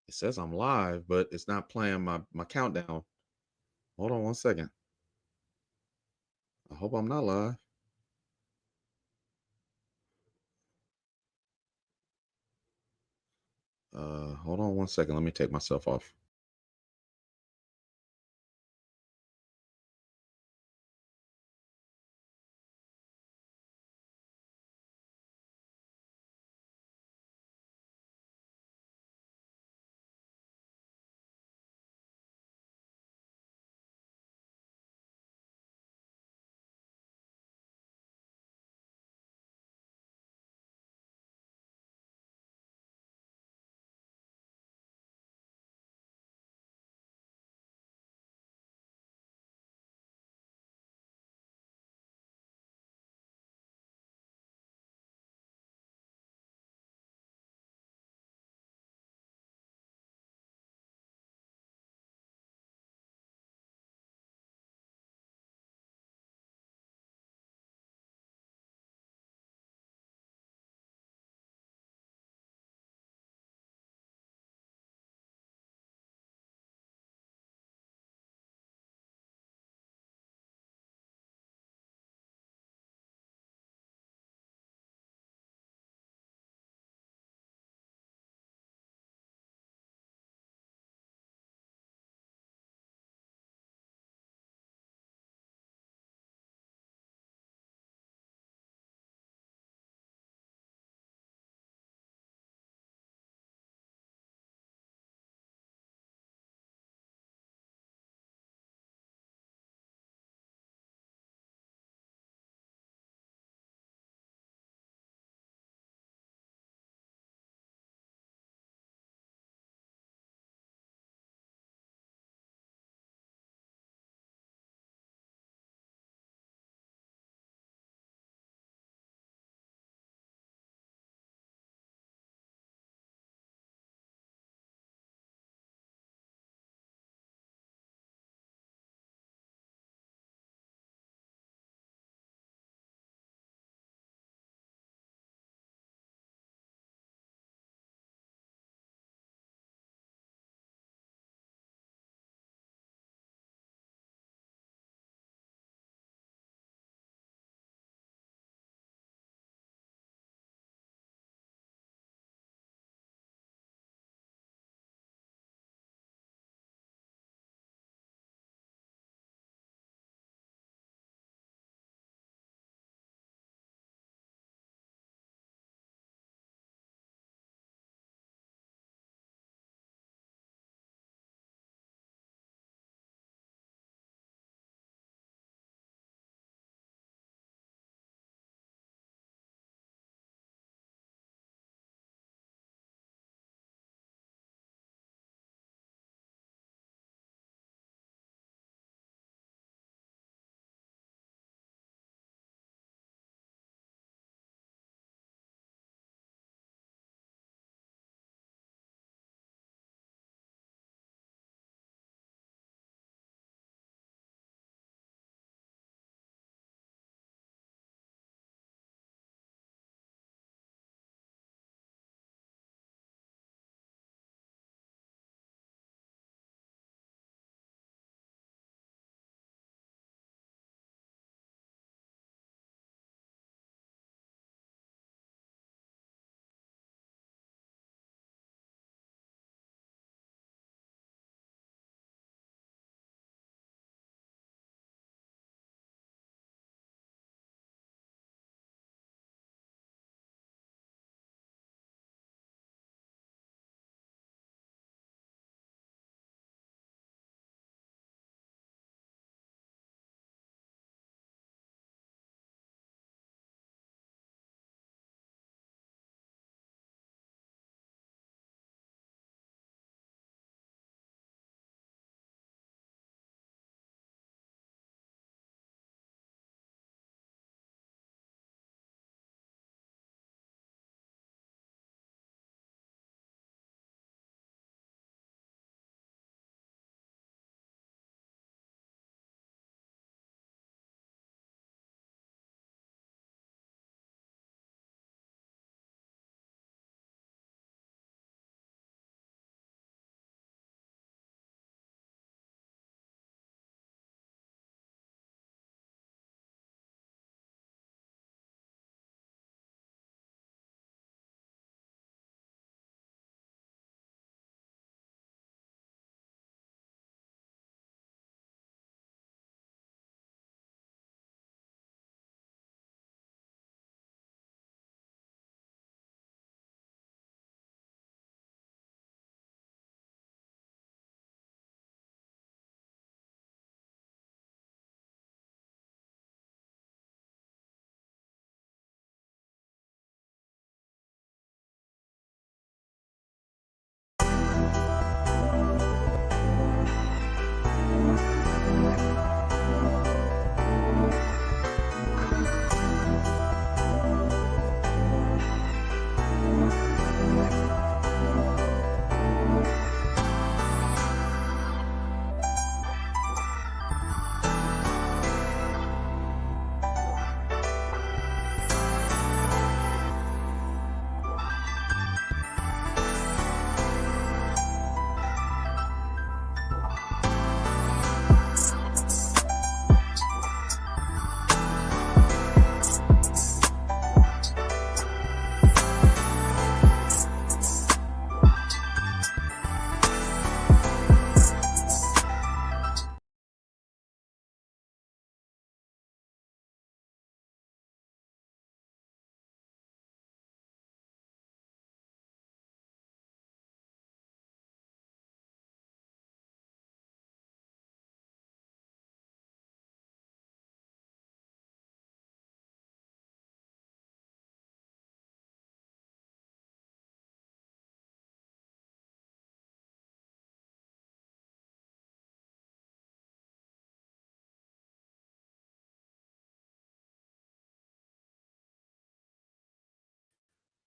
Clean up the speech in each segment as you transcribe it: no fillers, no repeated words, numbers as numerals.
It says I'm live, but it's not playing my countdown. Hold on one second. I hope I'm not live. Hold on one second. Let me take myself off.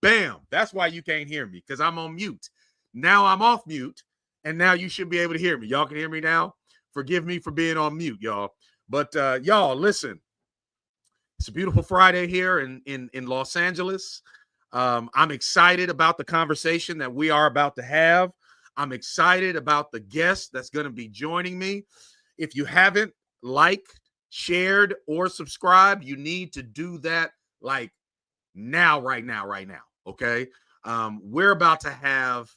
Bam. That's why you can't hear me, because I'm on mute. Now I'm off mute, and now you should be able to hear me. Y'all can hear me now? Forgive me for being on mute, y'all. But y'all, listen. It's a beautiful Friday here in Los Angeles. I'm excited about the conversation that we are about to have. I'm excited about the guest that's going to be joining me. If you haven't liked, shared, or subscribed, you need to do that like now, right now. Okay. We're about to have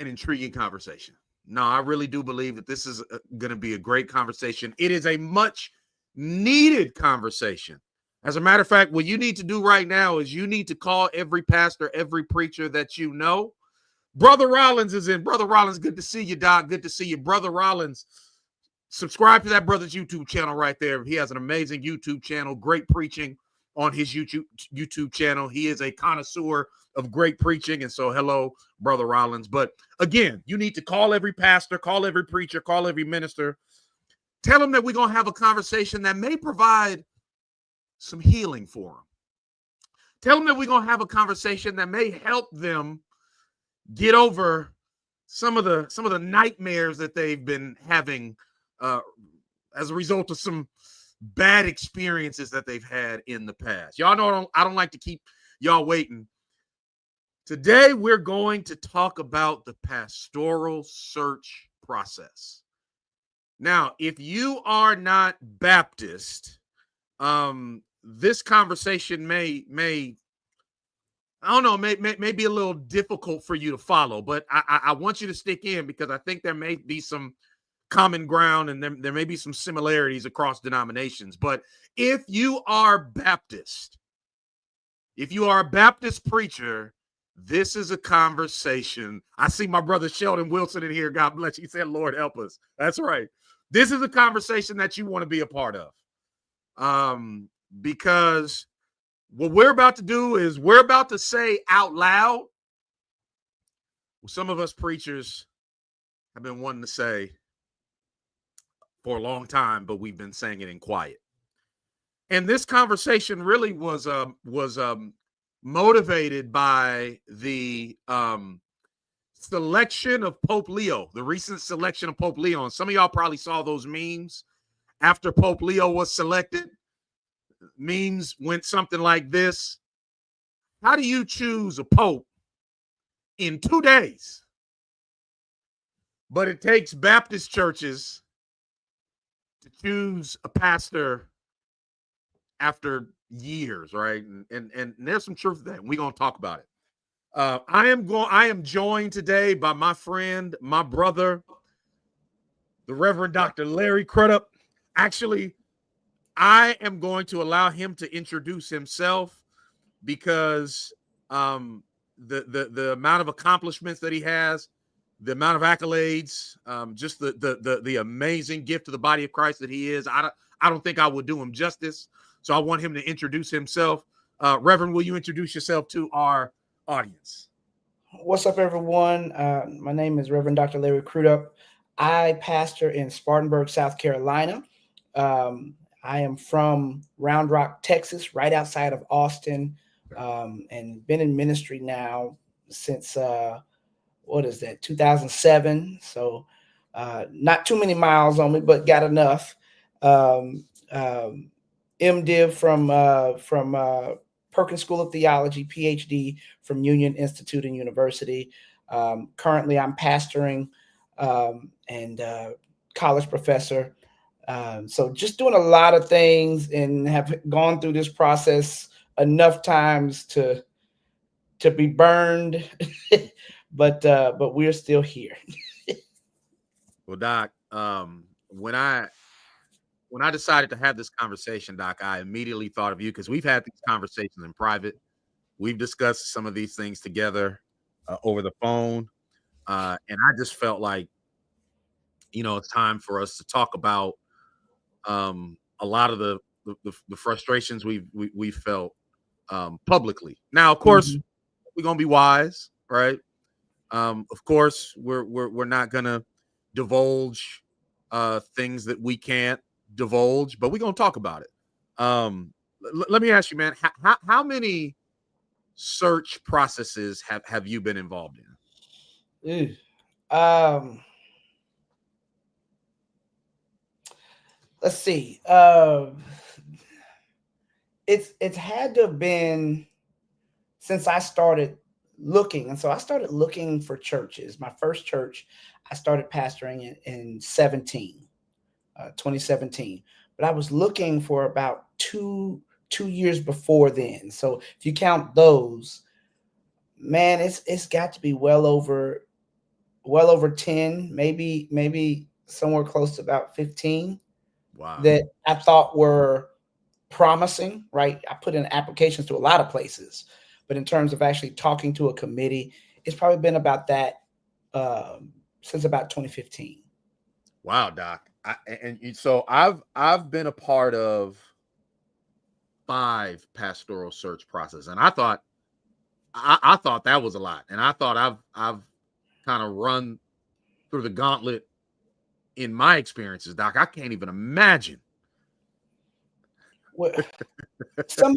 an intriguing conversation. No, I really do believe that this is going to be a great conversation. It is a much needed conversation. As a matter of fact, what you need to do right now is you need to call every pastor, every preacher that you know. Brother Rollins is in. Brother Rollins, good to see you, Doc. Good to see you. Brother Rollins, subscribe to that brother's YouTube channel right there. He has an amazing YouTube channel, great preaching on his YouTube channel. He is a connoisseur of great preaching. And so, hello, Brother Rollins. But again, you need to call every pastor, call every preacher, call every minister. Tell them that we're going to have a conversation that may provide some healing for them. Tell them that we're going to have a conversation that may help them get over some of the nightmares that they've been having as a result of some bad experiences that they've had in the past. Y'all know I don't like to keep y'all waiting. Today, we're going to talk about the pastoral search process. Now, if you are not Baptist, this conversation may I don't know, may be a little difficult for you to follow, but I want you to stick in, because I think there may be some common ground and there may be some similarities across denominations. But if you are Baptist, if you are a Baptist preacher, this is a conversation. I see my brother Sheldon Wilson in here. God bless you. He said, Lord, help us. That's right. This is a conversation that you want to be a part of. Because what we're about to do is we're about to say out loud what some of us preachers have been wanting to say for a long time, but we've been saying it in quiet. And this conversation really was motivated by the selection of Pope Leo, the recent selection of Pope Leo. And some of y'all probably saw those memes after Pope Leo was selected. Memes went something like this: how do you choose a pope in 2 days? But it takes Baptist churches to choose a pastor after years, right? And there's some truth to that. We're going to talk about it. I am joined today by my friend, my brother, the Reverend Dr. Larry Crudup. Actually, I am going to allow him to introduce himself, because the amount of accomplishments that he has, the amount of accolades, just the amazing gift to the body of Christ that he is, I don't think I would do him justice. So I want him to introduce himself. Reverend, will you introduce yourself to our audience? What's up, everyone? My name is Reverend Dr. Larry Crudup. I pastor in Spartanburg, South Carolina. I am from Round Rock, Texas, right outside of Austin, and been in ministry now since, 2007. So not too many miles on me, but got enough. MDiv from Perkins School of Theology, PhD from Union Institute and University. Currently, I'm pastoring and college professor. So just doing a lot of things, and have gone through this process enough times to be burned, but we're still here. Well, Doc, when I decided to have this conversation, Doc, I immediately thought of you, because we've had these conversations in private. We've discussed some of these things together over the phone. And I just felt like, it's time for us to talk about a lot of the frustrations we felt publicly. Now, of course, we're gonna be wise, right? Of course, we're not gonna divulge things that we can't divulge, but we're gonna talk about it. let me ask you, man, how many search processes have you been involved in? Let's see. It's had to have been since I started looking. And so I started looking for churches. My first church, I started pastoring in 2017. But I was looking for about two years before then. So if you count those, man, it's got to be well over 10, maybe somewhere close to about 15 Wow. that I thought were promising, right? I put in applications to a lot of places, but in terms of actually talking to a committee, it's probably been about that since about 2015. Wow, Doc. So I've been a part of 5 pastoral search processes, and I thought that was a lot, and I thought I've kind of run through the gauntlet in my experiences, Doc. I can't even imagine. Well, some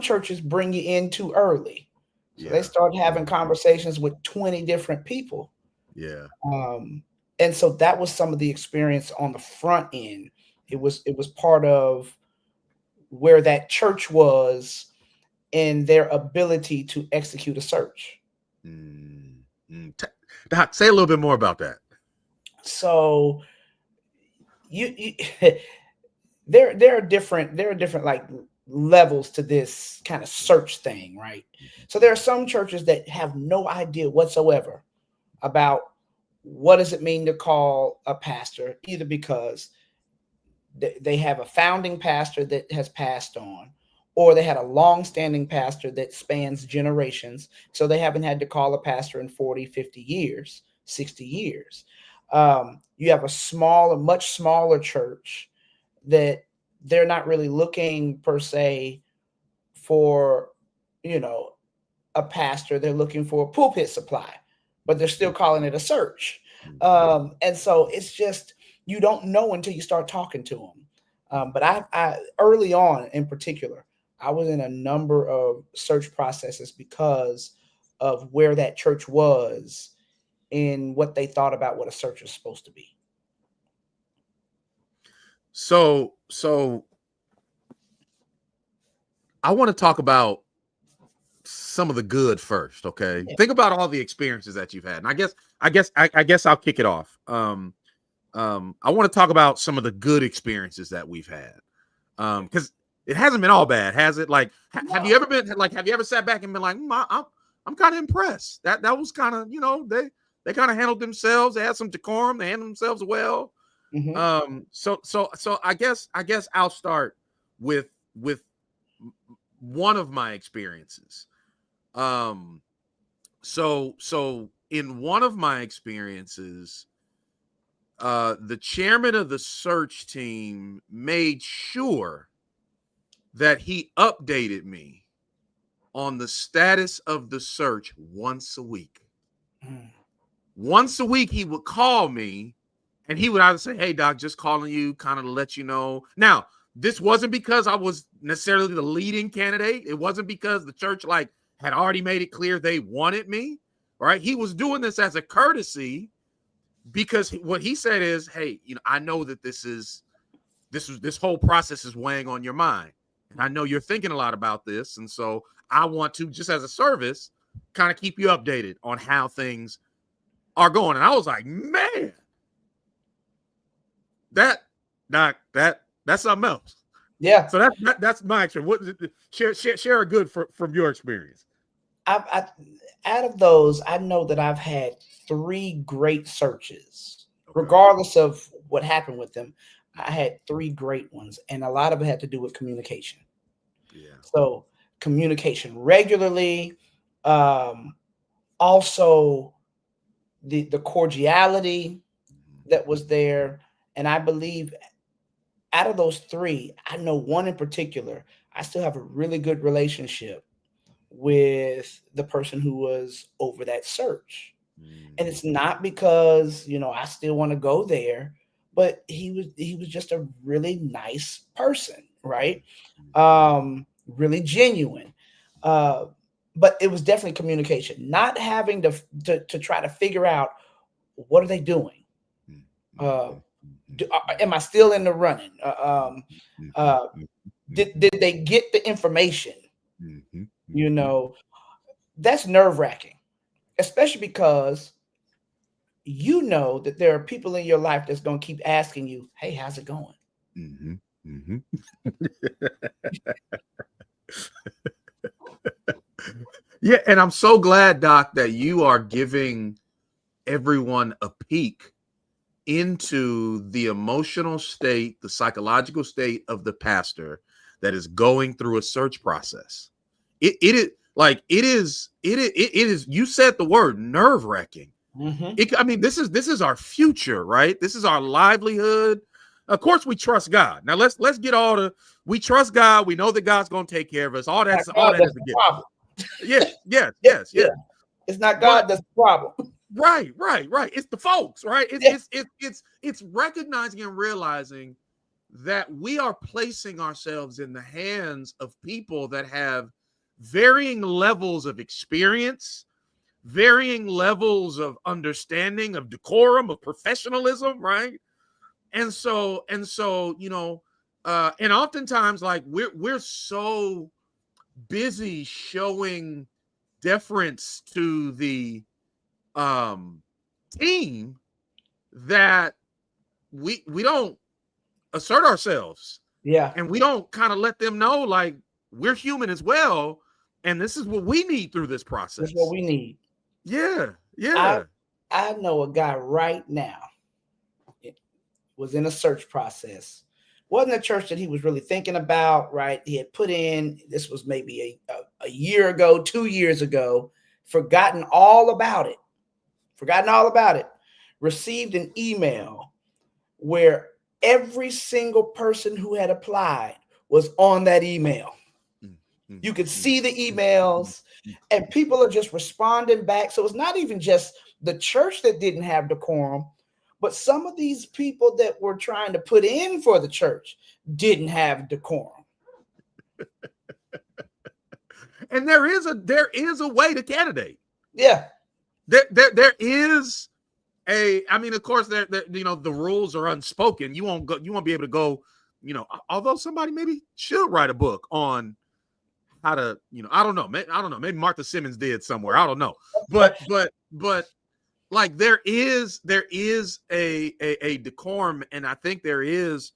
churches bring you in too early. So they start having conversations with 20 different people. Yeah. And so that was some of the experience on the front end. It was part of where that church was in their ability to execute a search. Doc, say a little bit more about that. So you there are different like levels to this kind of search thing, right? So there are some churches that have no idea whatsoever about what does it mean to call a pastor, either because they have a founding pastor that has passed on, or they had a long-standing pastor that spans generations, so they haven't had to call a pastor in 40, 50 years, 60 years. You have a much smaller church that they're not really looking per se for, a pastor. They're looking for a pulpit supply, but they're still calling it a search. And so it's just, you don't know until you start talking to them. But I early on in particular, I was in a number of search processes because of where that church was in what they thought about what a search is supposed to be. So I want to talk about some of the good first. Okay. Yeah. Think about all the experiences that you've had. And I guess I'll kick it off. I want to talk about some of the good experiences that we've had. Because it hasn't been all bad, has it? Like, have you ever sat back and been like, I'm kind of impressed. That was kind of, they kind of handled themselves. They had some decorum. They handled themselves well. Mm-hmm. So I guess I'll start with one of my experiences. So in one of my experiences, the chairman of the search team made sure that he updated me on the status of the search once a week. Once a week, he would call me and he would either say, "Hey, Doc, just calling you kind of to let you know." Now, this wasn't because I was necessarily the leading candidate. It wasn't because the church had already made it clear they wanted me, right? He was doing this as a courtesy because what he said is, "Hey, I know that this whole process is weighing on your mind. And I know you're thinking a lot about this. And so I want to, just as a service, kind of keep you updated on how things are going." And I was like, man, that's something else. Yeah. So that's my experience. What share a good from your experience? Out of those, I know that I've had 3 great searches, regardless of what happened with them. I had 3 great ones, and a lot of it had to do with communication. Yeah. So communication regularly, also the cordiality that was there, and I believe out of those 3, I know one in particular, I still have a really good relationship with the person who was over that search. And it's not because, I still want to go there, but he was just a really nice person. right? Really genuine. But it was definitely communication, not having to try to figure out what are they doing. Am I still in the running? Did they get the information? You know, that's nerve wracking, especially because you know that there are people in your life that's going to keep asking you, "Hey, how's it going?" Yeah, and I'm so glad, Doc, that you are giving everyone a peek into the emotional state, the psychological state of the pastor that is going through a search process. It is you said the word nerve-wracking. I mean, this is our future, right? This is our livelihood. Of course, we trust God. Now let's get we trust God. We know that God's going to take care of us. All that is the problem. Yes. It's not God that's the problem. Right. It's the folks, right? It's recognizing and realizing that we are placing ourselves in the hands of people that have varying levels of experience, varying levels of understanding, of decorum, of professionalism, right? And so, you know, and oftentimes, like we're so busy showing deference to the team that we don't assert ourselves. And we don't kind of let them know, like, we're human as well, and this is what we need through this process. This is what we need. I know a guy right now. It was in a search process. Wasn't a church that he was really thinking about, right? He had put in, this was maybe a year ago, 2 years ago, forgotten all about it. Received an email where every single person who had applied was on that email. You could see the emails, and people are just responding back. So it's not even just the church that didn't have decorum, but some of these people that were trying to put in for the church didn't have decorum. And there is a way to candidate. Yeah. There is I mean, of course, you know, the rules are unspoken. You won't be able to go, you know, although somebody maybe should write a book on how to, you know, I don't know. Maybe Martha Simmons did somewhere. I don't know. But like there is a decorum, and I think there is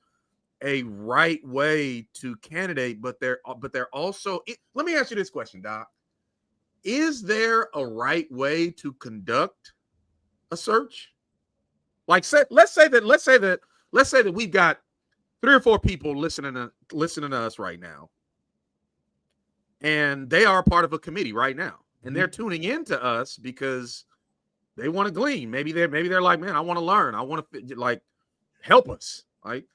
a right way to candidate, but there also, let me ask you this question, Doc. Is there a right way to conduct a search? Like, let's say that we've got 3 or 4 people listening to us right now, and they are a part of a committee right now, and they're tuning into us because they want to glean. Maybe they're like, man, I want to learn. I want to, like, help us. Like,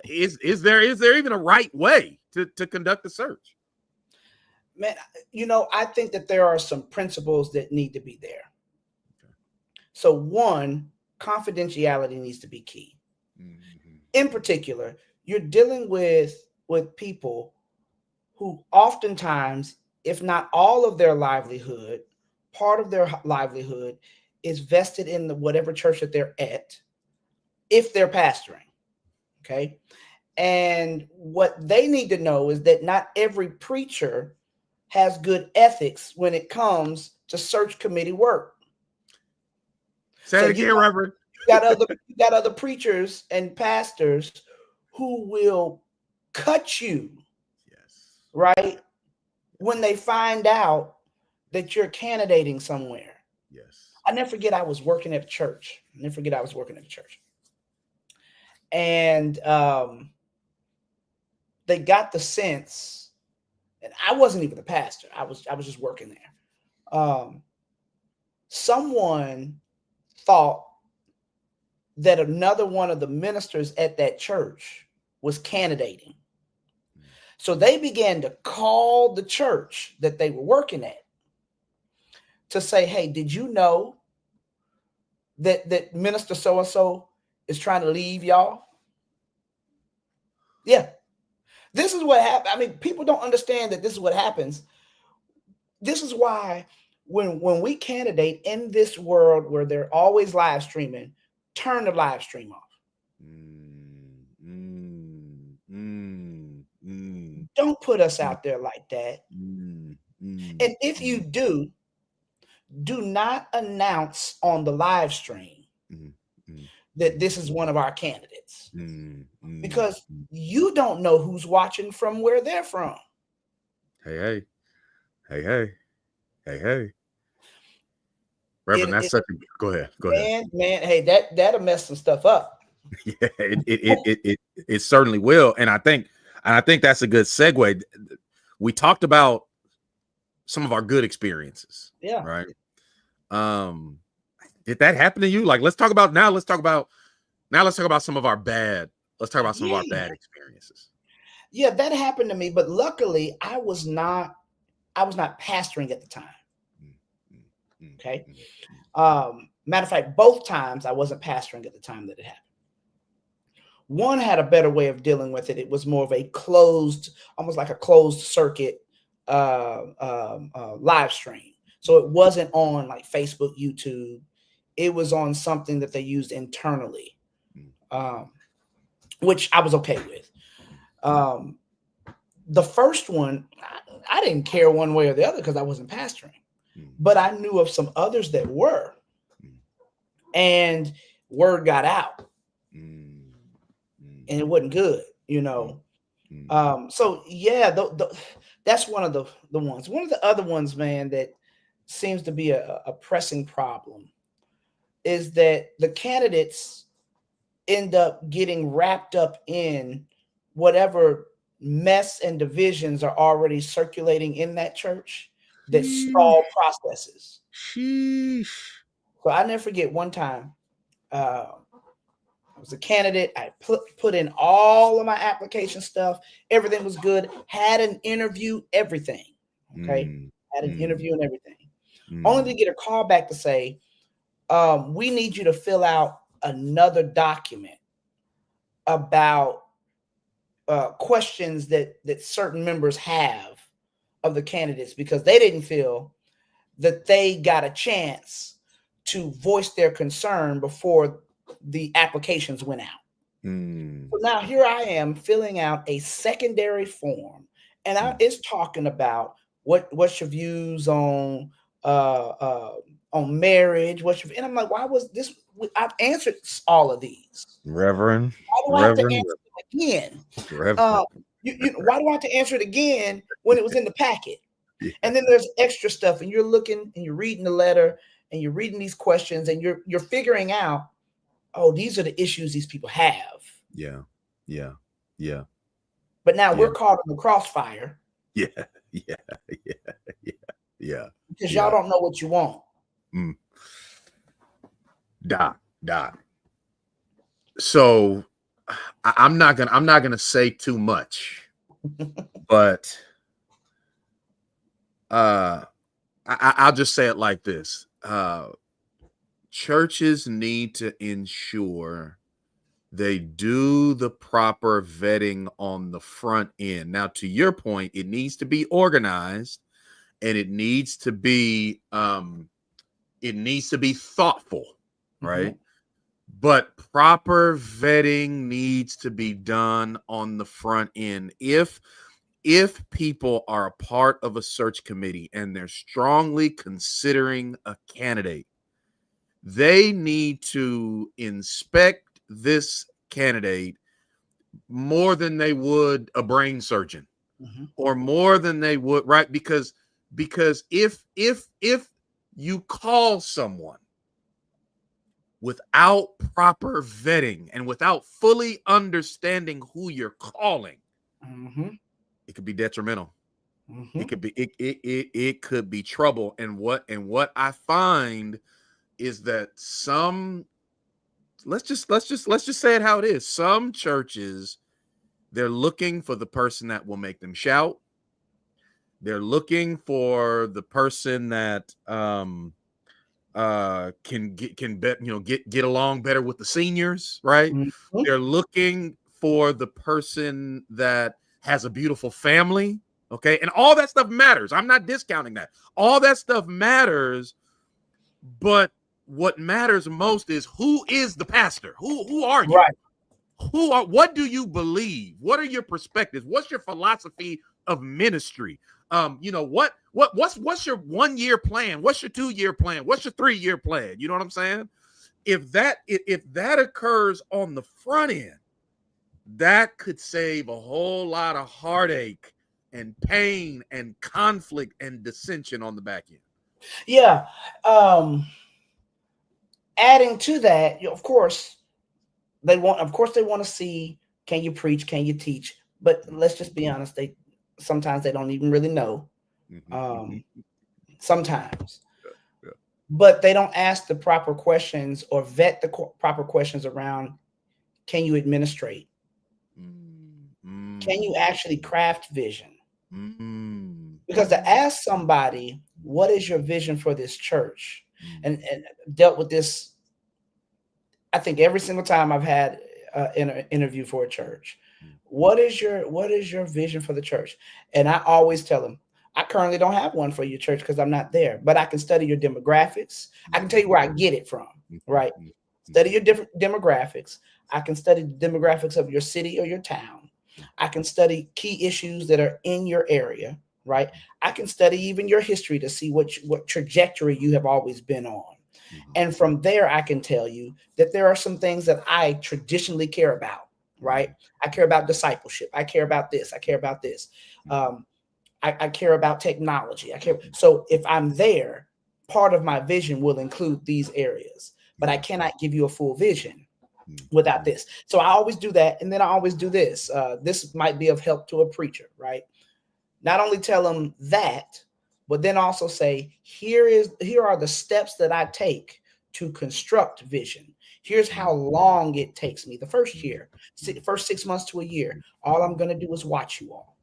is there even a right way to conduct a search? Man, you know, I think that there are some principles that need to be there. Okay. So one, confidentiality needs to be key. In particular, you're dealing with people who oftentimes, if not all of their livelihood, part of their livelihood is vested in whatever church that they're at, if they're pastoring. Okay. And what they need to know is that not every preacher has good ethics when it comes to search committee work. Say it again, Reverend. You got other preachers and pastors who will cut you, right, when they find out that you're candidating somewhere. Yes. I never forget I was working at a church. And they got the sense, and I wasn't even the pastor. I was just working there. Someone thought that another one of the ministers at that church was candidating. So they began to call the church that they were working at to say, hey, did you know that minister so-and-so is trying to leave y'all? Yeah. This is what happens. I mean, people don't understand that this is what happens. This is why when we candidate in this world where they're always live streaming, turn the live stream off. Don't put us out there like that. And if you do not announce on the live stream that this is one of our candidates, because you don't know who's watching from where they're from. Hey. Reverend, that's such a go ahead. Man, hey, that'll mess some stuff up. Yeah, it certainly will. And I think that's a good segue. We talked about some of our good experiences. Yeah. Right. Did that happen to you? Like, let's talk about some of our bad. Let's talk about some of our bad experiences. Yeah, that happened to me, but luckily I was not pastoring at the time. Okay. Matter of fact, both times I wasn't pastoring at the time that it happened. One had a better way of dealing with it. It was more of a almost like a closed circuit live stream. So it wasn't on like Facebook, YouTube. It was on something that they used internally, which I was okay with. The first one, I didn't care one way or the other because I wasn't pastoring, but I knew of some others that were, and word got out, and it wasn't good, you know. So yeah, that's one of the ones. One of the other ones, man, that seems to be a pressing problem is that the candidates end up getting wrapped up in whatever mess and divisions are already circulating in that church that stall processes. Sheesh. So I never forget one time, I was a candidate. I put in all of my application stuff. Everything was good. Had an interview, everything. Okay. Had an interview and everything. Only to get a call back to say, we need you to fill out another document about questions that certain members have of the candidates, because they didn't feel that they got a chance to voice their concern before the applications went out. So now here I am filling out a secondary form, and it's talking about what's your views on marriage, and I'm like, why was this? I've answered all of these. Reverend. Why do I have to answer it again? Why do I have to answer it again when it was in the packet? Yeah. And then there's extra stuff, and you're looking and you're reading the letter and you're reading these questions and you're figuring out, oh, these are the issues these people have. Yeah. But now we're caught in the crossfire. Yeah. Because y'all don't know what you want. Doc. So I'm not gonna say too much, but I'll just say it like this. Churches need to ensure they do the proper vetting on the front end. Now, to your point, it needs to be organized, and it needs to be thoughtful, right? But proper vetting needs to be done on the front end. If people are a part of a search committee and they're strongly considering a candidate, they need to inspect this candidate more than they would a brain surgeon, or more than they would, right? Because if you call someone without proper vetting and without fully understanding who you're calling, it could be detrimental. It could be trouble. And what I find is that let's just say it how it is. Some churches, they're looking for the person that will make them shout. They're looking for the person that can get along better with the seniors, right? They're looking for the person that has a beautiful family. Okay. And all that stuff matters. I'm not discounting that. All that stuff matters. But what matters most is, who is the pastor? Who are you? Right. What do you believe? What are your perspectives? What's your philosophy of ministry? What's your 1 year plan? What's your 2 year plan? What's your 3 year plan? You know what I'm saying? If that occurs on the front end, that could save a whole lot of heartache and pain and conflict and dissension on the back end. Yeah. Adding to that, of course, they want to see, can you preach? Can you teach? But let's just be honest. Sometimes they don't even really know. Sometimes. Yeah. But they don't ask the proper questions or vet the proper questions around, can you administrate? Can you actually craft vision? Because to ask somebody, what is your vision for this church? And dealt with this, I think, every single time I've had an interview for a church. What is your vision for the church? And I always tell them, I currently don't have one for your church because I'm not there, but I can study your demographics. I can tell you where I get it from, right? Study your different demographics. I can study the demographics of your city or your town. I can study key issues that are in your area, right? I can study even your history to see what trajectory you have always been on. And from there, I can tell you that there are some things that I traditionally care about, right? I care about discipleship. I care about this. I care about this. I care about technology. So if I'm there, part of my vision will include these areas, but I cannot give you a full vision without this. So I always do that. And then I always do this. This might be of help to a preacher, right? Not only tell them that, but then also say, here are the steps that I take to construct vision. Here's how long it takes me. The first 6 months to a year, all I'm going to do is watch you all.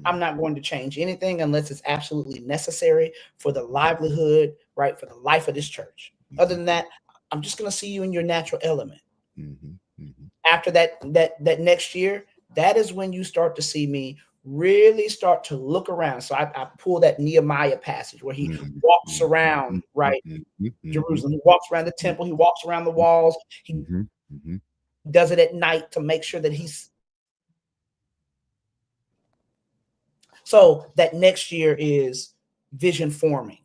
I'm not going to change anything unless it's absolutely necessary for the livelihood, right? For the life of this church. Other than that, I'm just going to see you in your natural element. After that next year, that is when you start to see me really start to look around. So I pull that Nehemiah passage where he walks around, right? Jerusalem. He walks around the temple. He walks around the walls. He does it at night to make sure that he's. So that next year is vision forming,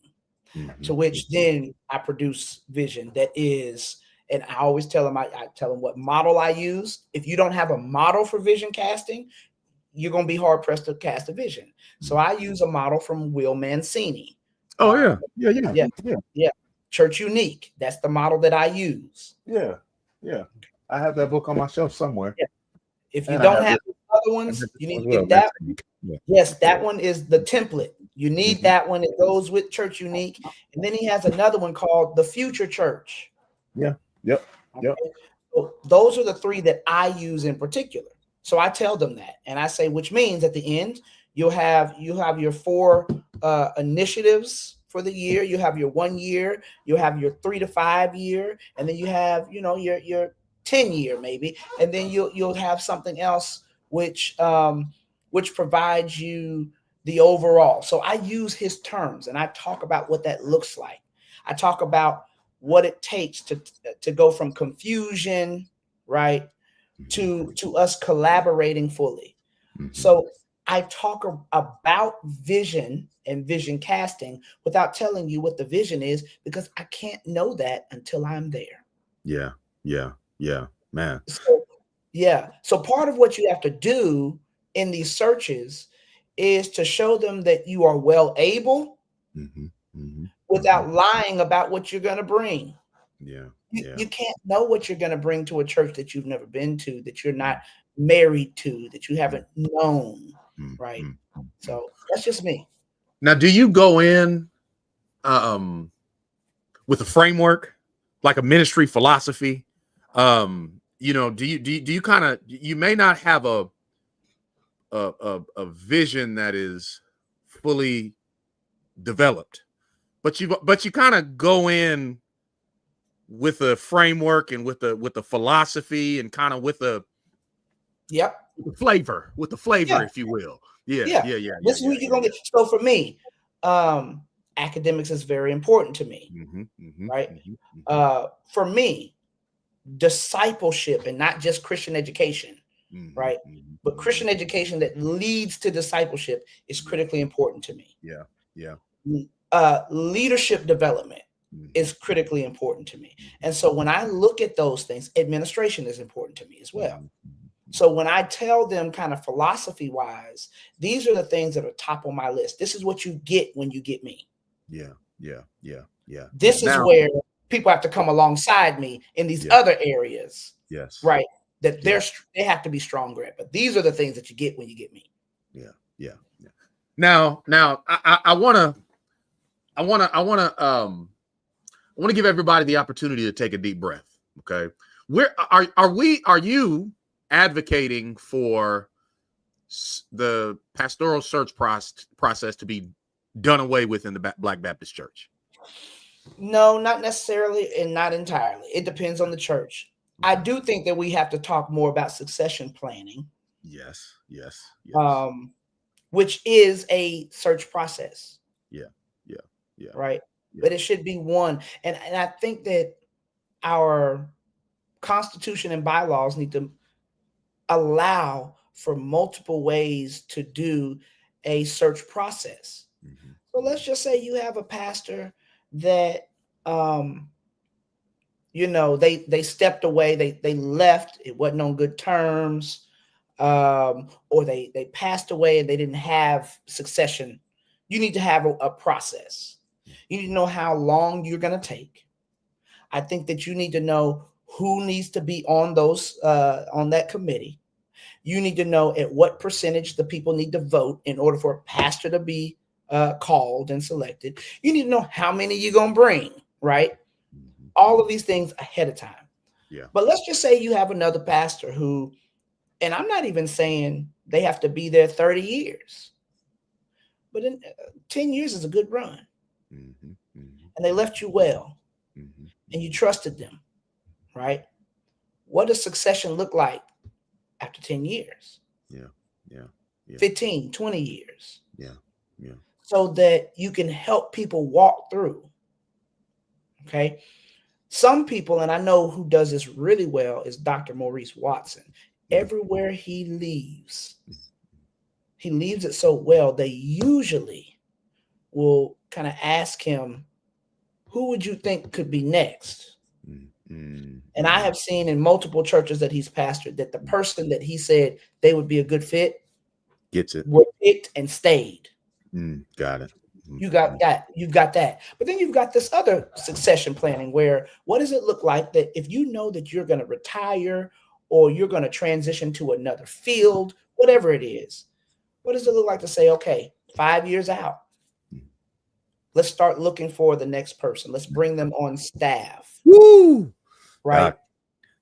to which then I produce vision that is, and I always tell them, I tell them what model I use. If you don't have a model for vision casting, you're going to be hard pressed to cast a vision. So I use a model from Will Mancini. Oh, yeah. Church Unique. That's the model that I use. Yeah. I have that book on my shelf somewhere. Yeah. If you don't have other ones, you need to get that. Yeah. Yes, that one is the template. You need that one. It goes with Church Unique. And then he has another one called The Future Church. Yeah. Yep. So those are the three that I use in particular. So I tell them that, and I say, which means at the end, you'll have your 4 initiatives for the year. You have your 1 year, you have your 3 to 5 year, and then you have, your 10 year maybe. And then you'll have something else, which provides you the overall. So I use his terms and I talk about what that looks like. I talk about what it takes to go from confusion, right, to us collaborating fully. So I talk about vision and vision casting without telling you what the vision is, because I can't know that until I'm there. Yeah, man. So part of what you have to do in these searches is to show them that you are well able without lying about what you're going to bring. You can't know what you're going to bring to a church that you've never been to, that you're not married to, that you haven't known, right? So that's just me. Now, do you go in with a framework, like a ministry philosophy? Do you kind of, you may not have a vision that is fully developed, but you kind of go in with a framework and with the philosophy and kind of with a with the flavor, Yeah. if you will. Yeah, Yeah. yeah, yeah, yeah, This is yeah, who you're yeah, gonna yeah. get. So for me, academics is very important to me, Mm-hmm, mm-hmm, right? mm-hmm, mm-hmm, For me, discipleship and not just Christian education, mm-hmm, right? But mm-hmm, Christian education that leads to discipleship is mm-hmm. critically important to me. Yeah, yeah. Leadership development Mm-hmm, is critically important to me. mm-hmm, And so when I look at those things, administration is important to me as well. mm-hmm, So when I tell them kind of philosophy wise, these are the things that are top on my list. This is what you get when you get me. yeah, yeah, yeah, yeah. This is Now, where people have to come alongside me in these yeah, other areas, yes, right? That yeah, they have to be stronger at. But these are the things that you get when you get me. yeah, yeah, yeah. Now, I want to give everybody the opportunity to take a deep breath. Okay, are you advocating for the pastoral search process to be done away with in the Black Baptist Church? No, not necessarily, and not entirely. It depends on the church. I Okay. do think that we have to talk more about succession planning, Yes, yes, yes. Which is a search process, Yeah, yeah, yeah, right? yeah. But it should be one. And I think that our constitution and bylaws need to allow for multiple ways to do a search process. Mm-hmm. So let's just say you have a pastor that they stepped away, they left, it wasn't on good terms, or they passed away and they didn't have succession. You need to have a process. You need to know how long you're going to take. I think that you need to know who needs to be on that committee. You need to know at what percentage the people need to vote in order for a pastor to be called and selected. You need to know how many you're going to bring, right? Mm-hmm. All of these things ahead of time. Yeah. But let's just say you have another pastor who, and I'm not even saying they have to be there 30 years, but in 10 years is a good run. Mm-hmm. Mm-hmm. And they left you well, Mm-hmm. and you trusted them, right? What does succession look like after 10 years? Yeah. Yeah. Yeah. 15, 20 years. Yeah. Yeah. So that you can help people walk through. Okay. Some people, and I know who does this really well, is Dr. Maurice Watson. Everywhere he leaves it so well, they usually will kind of ask him, who would you think could be next? Mm-hmm. And I have seen in multiple churches that he's pastored that the person that he said they would be a good fit Gets it. were picked and stayed. Got it. You've got that. But then you've got this other succession planning where what does it look like that if you know that you're going to retire or you're going to transition to another field, whatever it is, what does it look like to say, okay, 5 years out, let's start looking for the next person. Let's bring them on staff. Woo! Right?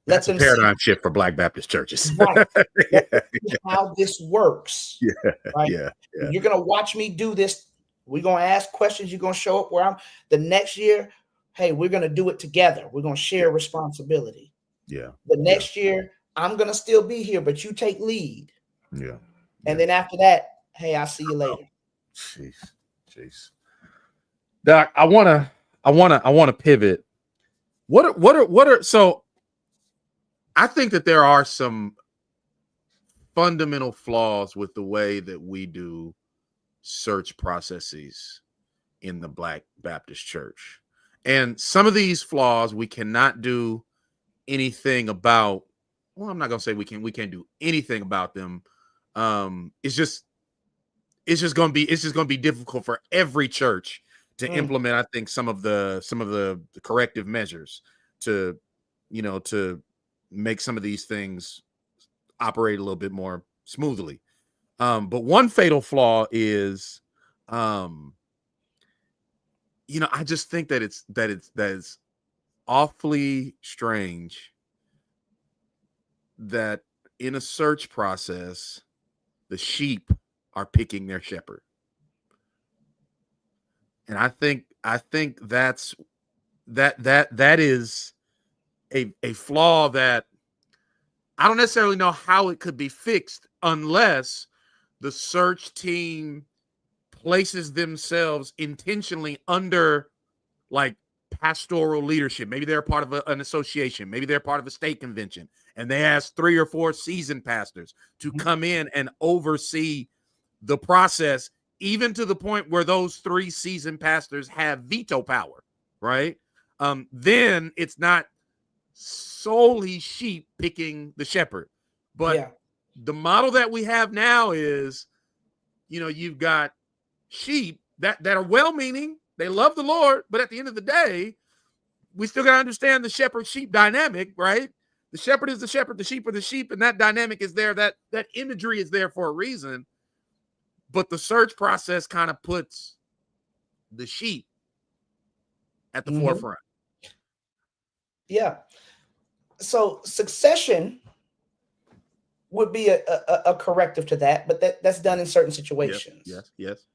That's a paradigm shift for Black Baptist churches. Right. See how this works. Yeah. Right. Yeah. Yeah. You're going to watch me do this. We're going to ask questions. You're going to show up where I'm the next year. Hey, we're going to do it together. We're going to share responsibility. Yeah. The next year, I'm going to still be here, but you take lead. Yeah. And then after that, hey, I'll see you later. Jeez. Doc, I want to pivot. What are so I think that there are some fundamental flaws with the way that we do search processes in the Black Baptist Church. And some of these flaws we cannot do anything about. Well, I'm not going to say we can't do anything about them. It's just going to be difficult for every church to implement, I think, some of the corrective measures to make some of these things operate a little bit more smoothly. But one fatal flaw is, I just think that it's awfully strange that in a search process, the sheep are picking their shepherd. And I think that is a flaw that I don't necessarily know how it could be fixed unless the search team places themselves intentionally under like pastoral leadership. Maybe they're part of an association. Maybe they're part of a state convention, and they ask 3 or 4 seasoned pastors to come in and oversee the process, even to the point where those 3 seasoned pastors have veto power, right? Then it's not solely sheep picking the shepherd. But the model that we have now is, you've got sheep that are well-meaning, they love the Lord, but at the end of the day, we still got to understand the shepherd-sheep dynamic, right? The shepherd is the shepherd, the sheep are the sheep, and that dynamic is there. That imagery is there for a reason. But the search process kind of puts the sheep at the forefront. Yeah. So succession would be a corrective to that, but that's done in certain situations. Yes.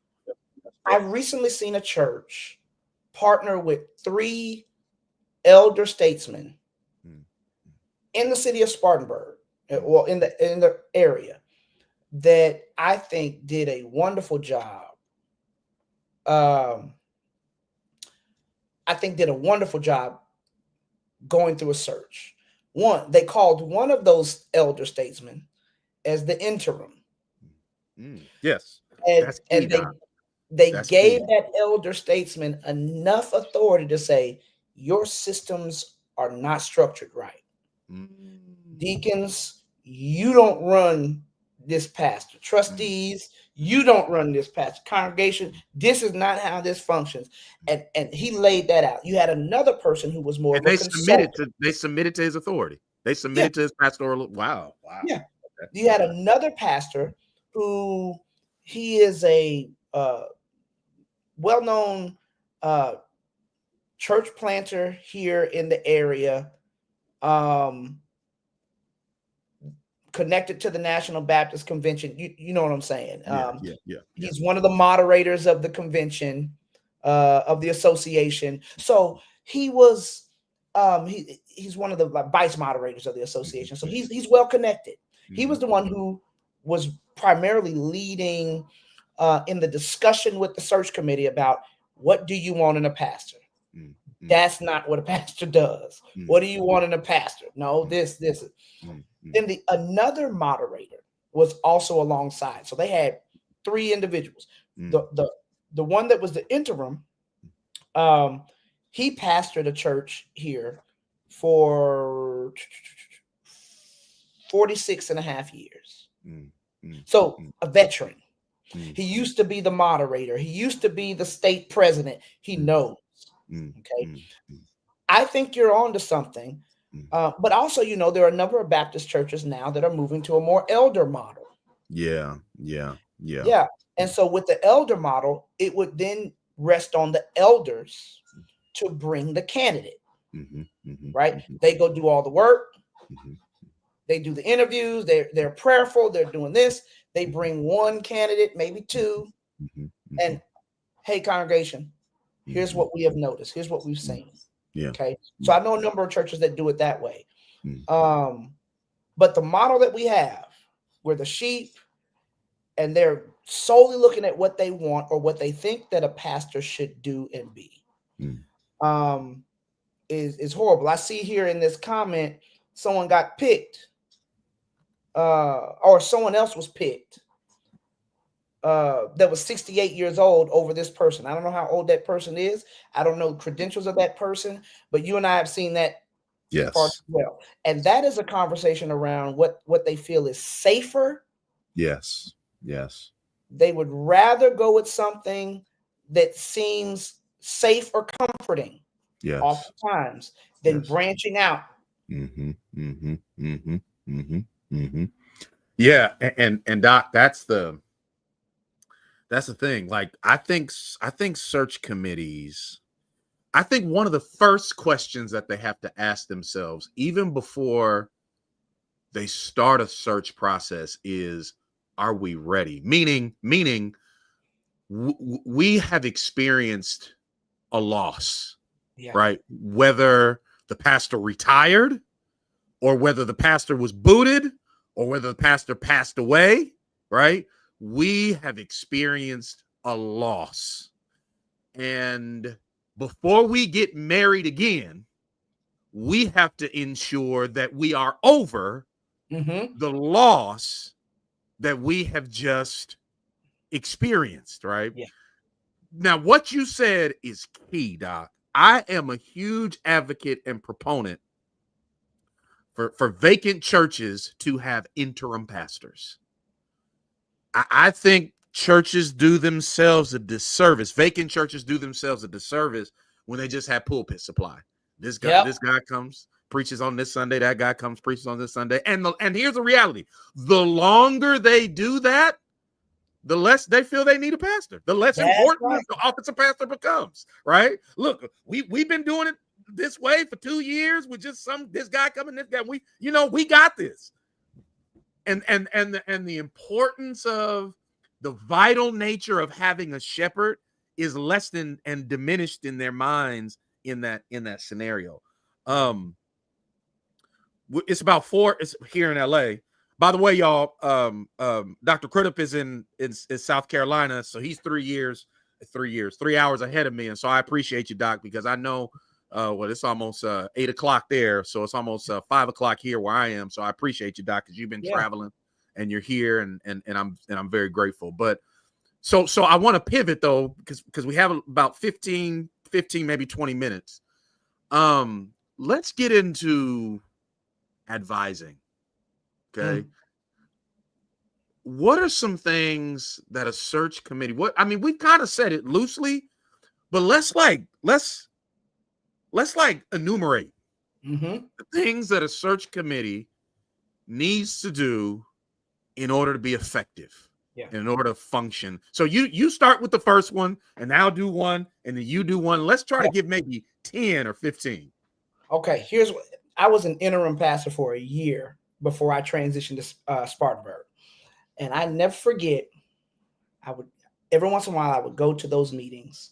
I've recently seen a church partner with 3 elder statesmen in the city of Spartanburg, well, in the area, that I think did a wonderful job. Going through a search. One, they called one of those elder statesmen as the interim. Yes. And they gave that elder statesman enough authority to say, your systems are not structured right. Deacons, you don't run this pastor. Trustees, you don't run this pastor. Congregation, this is not how this functions. And he laid that out. You had another person who was more of a consultant. They submitted to his authority. They submitted to his pastoral. Wow. Yeah. Okay. You had another pastor who he is a well-known church planter here in the area, connected to the National Baptist Convention. You know what I'm saying? He's one of the moderators of the convention, of the association. So he was, he's one of the vice moderators of the association. So he's well connected. He was the one who was primarily leading in the discussion with the search committee about what do you want in a pastor? That's not what a pastor does. What do you want in a pastor? No, this. Then another moderator was also alongside. So they had 3 individuals. The one that was the interim, he pastored a church here for 46 and a half years. So a veteran. He used to be the moderator. He used to be the state president. He knows. Okay. I think you're on to something. But also, there are a number of Baptist churches now that are moving to a more elder model. Yeah. And so with the elder model, it would then rest on the elders to bring the candidate, right? They go do all the work. They do the interviews. They're prayerful. They're doing this. They bring one candidate, maybe 2. And hey, congregation, here's what we have noticed. Here's what we've seen. Okay. So I know a number of churches that do it that way. But the model that we have, where the sheep and they're solely looking at what they want or what they think that a pastor should do and be, is horrible. I see here in this comment, someone got picked, or someone else was picked, that was 68 years old over this person. I don't know how old that person is. I don't know the credentials of that person, but you and I have seen that part as well. And that is a conversation around what they feel is safer. Yes. They would rather go with something that seems safe or comforting, oftentimes, than branching out. Yeah, and Doc, that's the thing. Like, I think search committees, I think one of the first questions that they have to ask themselves, even before they start a search process, is, are we ready? Meaning, we have experienced a loss, right? Whether the pastor retired, or whether the pastor was booted, or whether the pastor passed away, right? We have experienced a loss. And before we get married again, we have to ensure that we are over the loss that we have just experienced, right? Yeah. Now, what you said is key, Doc. I am a huge advocate and proponent for vacant churches to have interim pastors. I think churches do themselves a disservice. Vacant churches do themselves a disservice when they just have pulpit supply. This guy comes, preaches on this Sunday. That guy comes, preaches on this Sunday. And here's the reality: the longer they do that, the less they feel they need a pastor. The less important the office of pastor becomes. Right? Look, we've been doing it this way for 2 years with just this guy coming, this guy. We got this. And the importance of the vital nature of having a shepherd is less than and diminished in their minds in that scenario. It's about 4. It's here in LA. By the way, y'all, Dr. Crudup is in South Carolina, so he's 3 hours ahead of me, and so I appreciate you, Doc, because I know. It's almost 8 o'clock there, so it's almost 5 o'clock here where I am. So I appreciate you, Doc, because you've been traveling and you're here, and I'm very grateful. But so I want to pivot though, because we have about 15, maybe 20 minutes. Let's get into advising. Okay. What are some things that a search committee? We've kind of said it loosely, but let's enumerate the things that a search committee needs to do in order to be effective, in order to function. So you start with the first one, and I'll do one, and then you do one. Let's try to give maybe 10 or 15. Okay, here's what I was an interim pastor for a year before I transitioned to Spartanburg, and I never forget. I would every once in a while I would go to those meetings.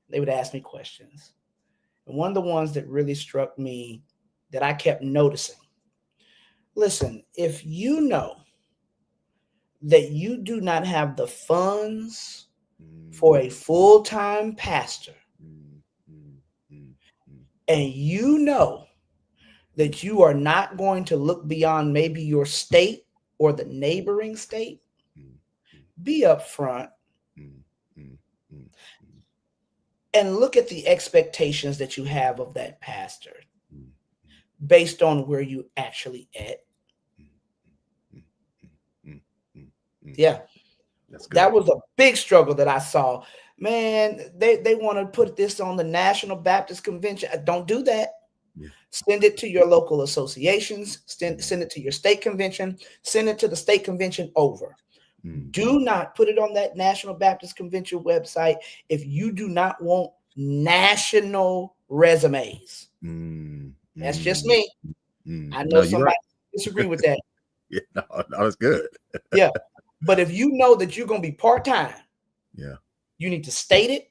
They would ask me questions. And one of the ones that really struck me that I kept noticing, listen, if you know that you do not have the funds for a full-time pastor, and you know that you are not going to look beyond maybe your state or the neighboring state, be upfront and look at the expectations that you have of that pastor based on where you actually at. Yeah. That was a big struggle that I saw. Man, they want to put this on the National Baptist Convention. Don't do that. Yeah. Send it to your local associations. Send it to your state convention. Send it to the state convention over. Do not put it on that National Baptist Convention website if you do not want national resumes. That's just me. I know somebody disagree with that. Yeah, no, that's good. Yeah. But if you know that you're going to be part-time, you need to state it.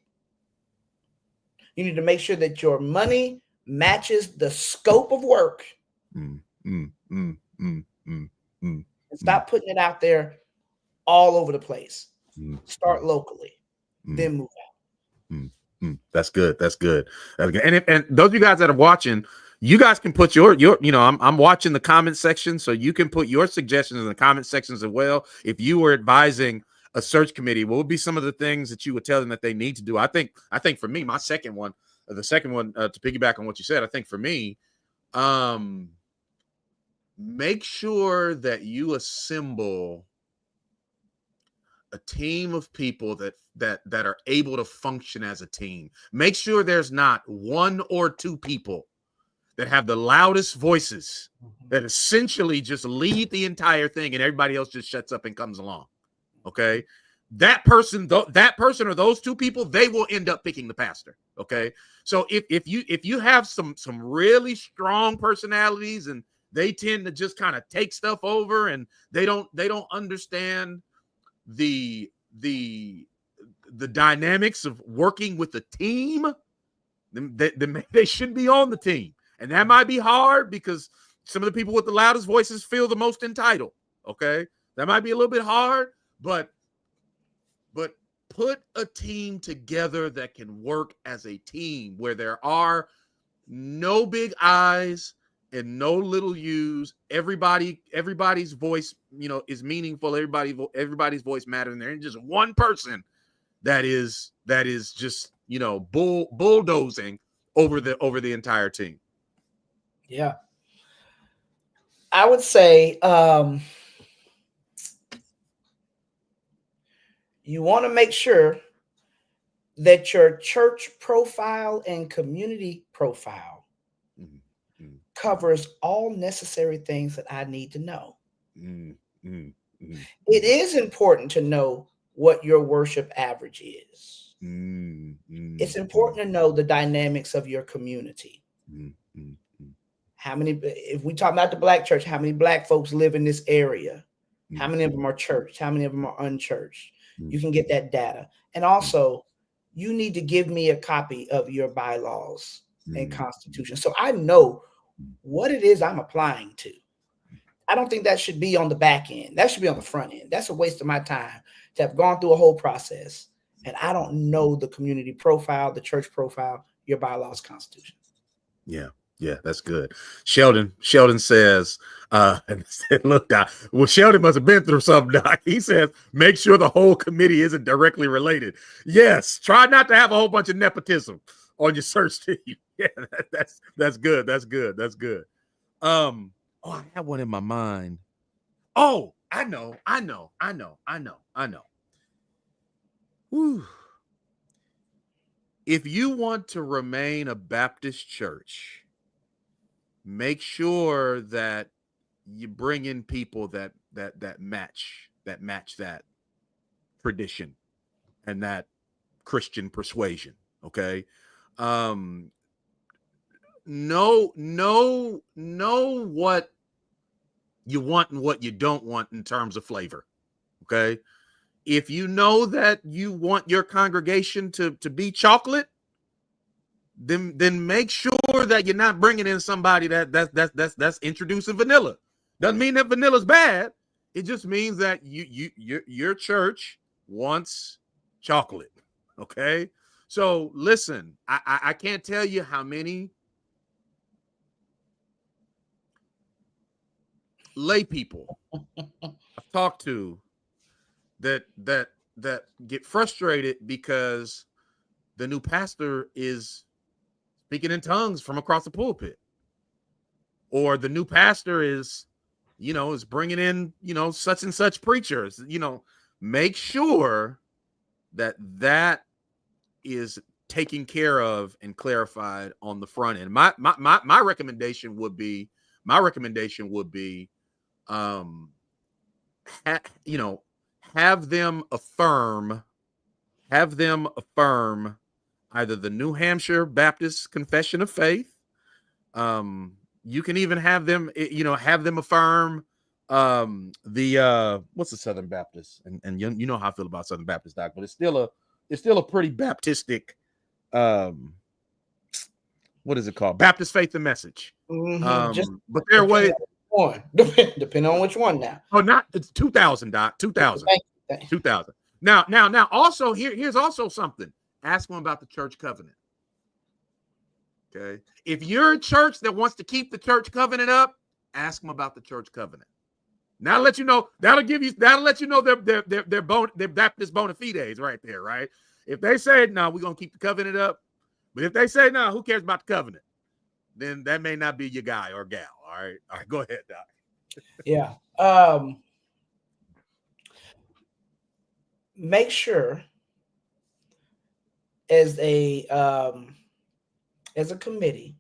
You need to make sure that your money matches the scope of work. And stop putting it out there all over the place. Start locally, then move out. That's good. That's good. And those of you guys that are watching, you guys can put your I'm watching the comment section, so you can put your suggestions in the comment sections as well. If you were advising a search committee, what would be some of the things that you would tell them that they need to do? I think for me, my second one, to piggyback on what you said, I think for me, make sure that you assemble a team of people that are able to function as a team. Make sure there's not one or two people that have the loudest voices that essentially just lead the entire thing and everybody else just shuts up and comes along. Okay. That person or those two people, they will end up picking the pastor. Okay. So if you have some really strong personalities and they tend to just kind of take stuff over and they don't understand the dynamics of working with a team, then they should be on the team. And that might be hard because some of the people with the loudest voices feel the most entitled. Okay, that might be a little bit hard, but put a team together that can work as a team where there are no big I's and no little U's. Everybody's voice, is meaningful. Everybody's voice matters. And there ain't just one person that is just, bulldozing over the entire team. Yeah. I would say you want to make sure that your church profile and community profile covers all necessary things that I need to know. It is important to know what your worship average is. It's important to know the dynamics of your community. How many, if we talk about the Black church, how many Black folks live in this area? How many of them are churched? How many of them are unchurched? You can get that data. And also, you need to give me a copy of your bylaws and constitution, so I know what it is I'm applying to. I don't think that should be on the back end. That should be on the front end. That's a waste of my time to have gone through a whole process, and I don't know the community profile, the church profile, your bylaws, constitution. Yeah, that's good. Sheldon says, look, Doc, well, Sheldon must have been through something, Doc. He says, make sure the whole committee isn't directly related. Yes, try not to have a whole bunch of nepotism on your search team. Yeah, that's good. That's good. I have one in my mind. Oh, I know. Whew. If you want to remain a Baptist church, make sure that you bring in people that match that tradition and that Christian persuasion. Okay. Know what you want and what you don't want in terms of flavor. Okay. If you know that you want your congregation to be chocolate, then make sure that you're not bringing in somebody that's introducing vanilla. Doesn't mean that vanilla's bad. It just means that your church wants chocolate. Okay. So listen, I can't tell you how many lay people I've talked to that get frustrated because the new pastor is speaking in tongues from across the pulpit, or the new pastor is bringing in, such and such preachers. Make sure that is taken care of and clarified on the front end. My recommendation would be, have them affirm either the New Hampshire Baptist Confession of Faith. You can even have them affirm the what's the Southern Baptist, and you know how I feel about Southern Baptist, Doc, but it's still a pretty Baptistic, what is it called? Baptist Faith and Message. But their way, depending on which one now. Oh, not it's 2000, Doc. 2000. 2000. Now also here's also something. Ask them about the church covenant. Okay. If you're a church that wants to keep the church covenant up, ask them about the church covenant. That'll let you know their Baptist bona fides right there, right? If they say, no, we're gonna keep the covenant up, but if they say, no, who cares about the covenant? Then that may not be your guy or gal. All right, go ahead, Doc. Yeah. Make sure as a committee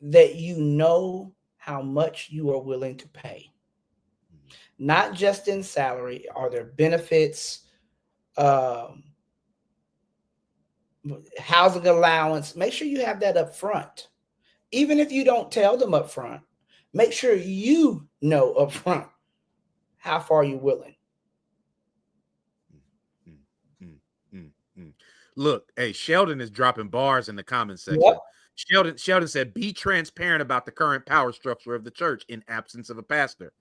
that you know how much you are willing to pay, not just in salary. Are there benefits, housing allowance? Make sure you have that up front. Even if you don't tell them up front, make sure you know up front how far you're willing. Look, hey, Sheldon is dropping bars in the comment section. Yep. Sheldon said, be transparent about the current power structure of the church in absence of a pastor.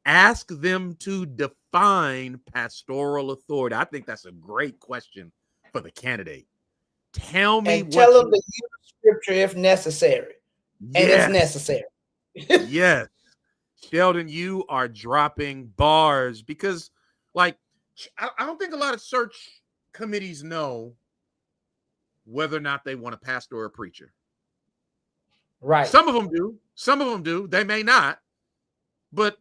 Ask them to define pastoral authority. I think that's a great question for the candidate. Tell me and tell what them to use scripture if necessary. And it's necessary. Yes. Sheldon, you are dropping bars because, like, I don't think a lot of search committees know whether or not they want a pastor or a preacher. Right. Some of them do. Some of them do. They may not. But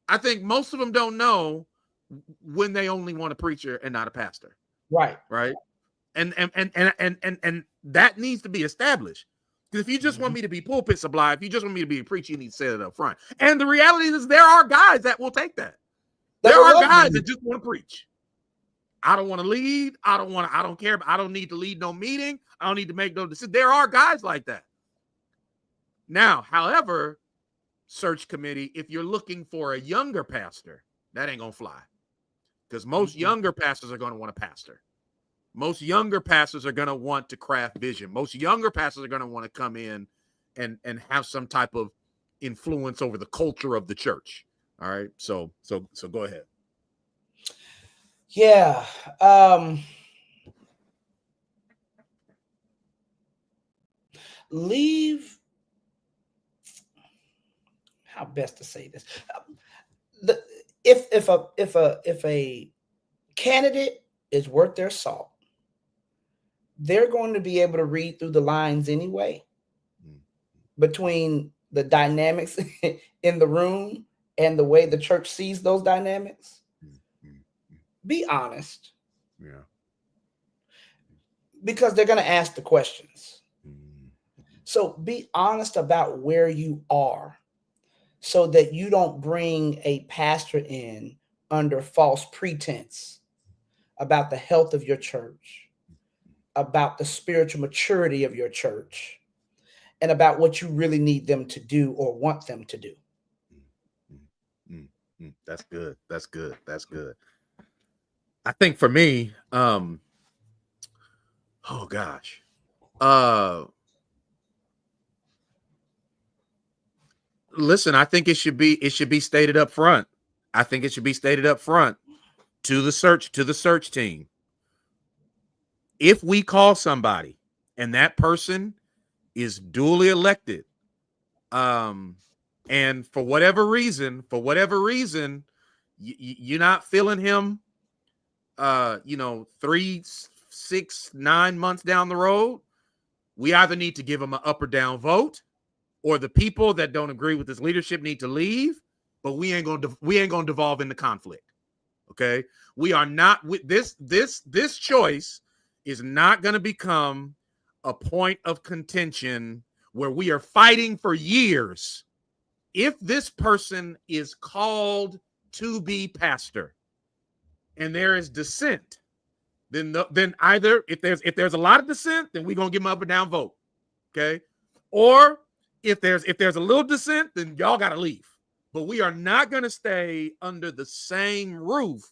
I think most of them don't know when they only want a preacher and not a pastor. Right. Right. And that needs to be established. Because if you just want me to be pulpit supply, if you just want me to be a preacher, you need to say it up front. And the reality is there are guys that will take that. There are guys that just want to preach. I don't want to lead. I don't care. I don't need to lead no meeting. I don't need to make no decision. There are guys like that. Now, however, search committee, if you're looking for a younger pastor, that ain't gonna fly. Because most younger pastors are going to want a pastor. Most younger pastors are going to want to craft vision. Most younger pastors are going to want to come in and have some type of influence over the culture of the church. All right. So go ahead. Yeah. Leave. How best to say this? If a candidate is worth their salt, they're going to be able to read through the lines anyway between the dynamics in the room and the way the church sees those dynamics. Be honest. Yeah. Because they're going to ask the questions. So be honest about where you are so that you don't bring a pastor in under false pretense about the health of your church, about the spiritual maturity of your church, and about what you really need them to do or want them to do. That's good. That's good. That's good. I think for me, oh gosh. Listen, I think it should be stated up front. I think it should be stated up front to the search team. If we call somebody and that person is duly elected, and for whatever reason, you're not feeling him, 3, 6, 9 months down the road, we either need to give him an up or down vote, or the people that don't agree with his leadership need to leave, but we ain't gonna devolve into conflict. Okay, we are not with this choice is not going to become a point of contention where we are fighting for years. If this person is called to be pastor and there is dissent, then either if there's a lot of dissent, then we're gonna give them up or down vote. Okay, or if there's a little dissent, then y'all got to leave. But we are not going to stay under the same roof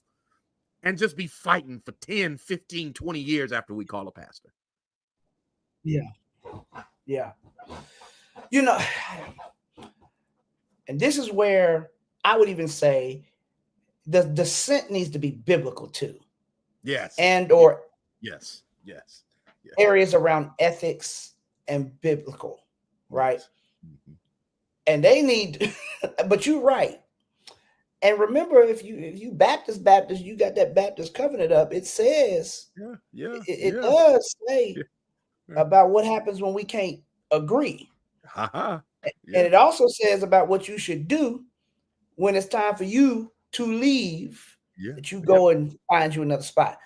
and just be fighting for 10, 15, 20 years after we call a pastor. Yeah. And this is where I would even say the dissent needs to be biblical too. Yes. And or yes. areas around ethics and biblical, right? Mm-hmm. And they need, but you're right. And remember, if you Baptist, you got that Baptist covenant up. It says, it does say about what happens when we can't agree. And it also says about what you should do when it's time for you to leave. That you go and find you another spot.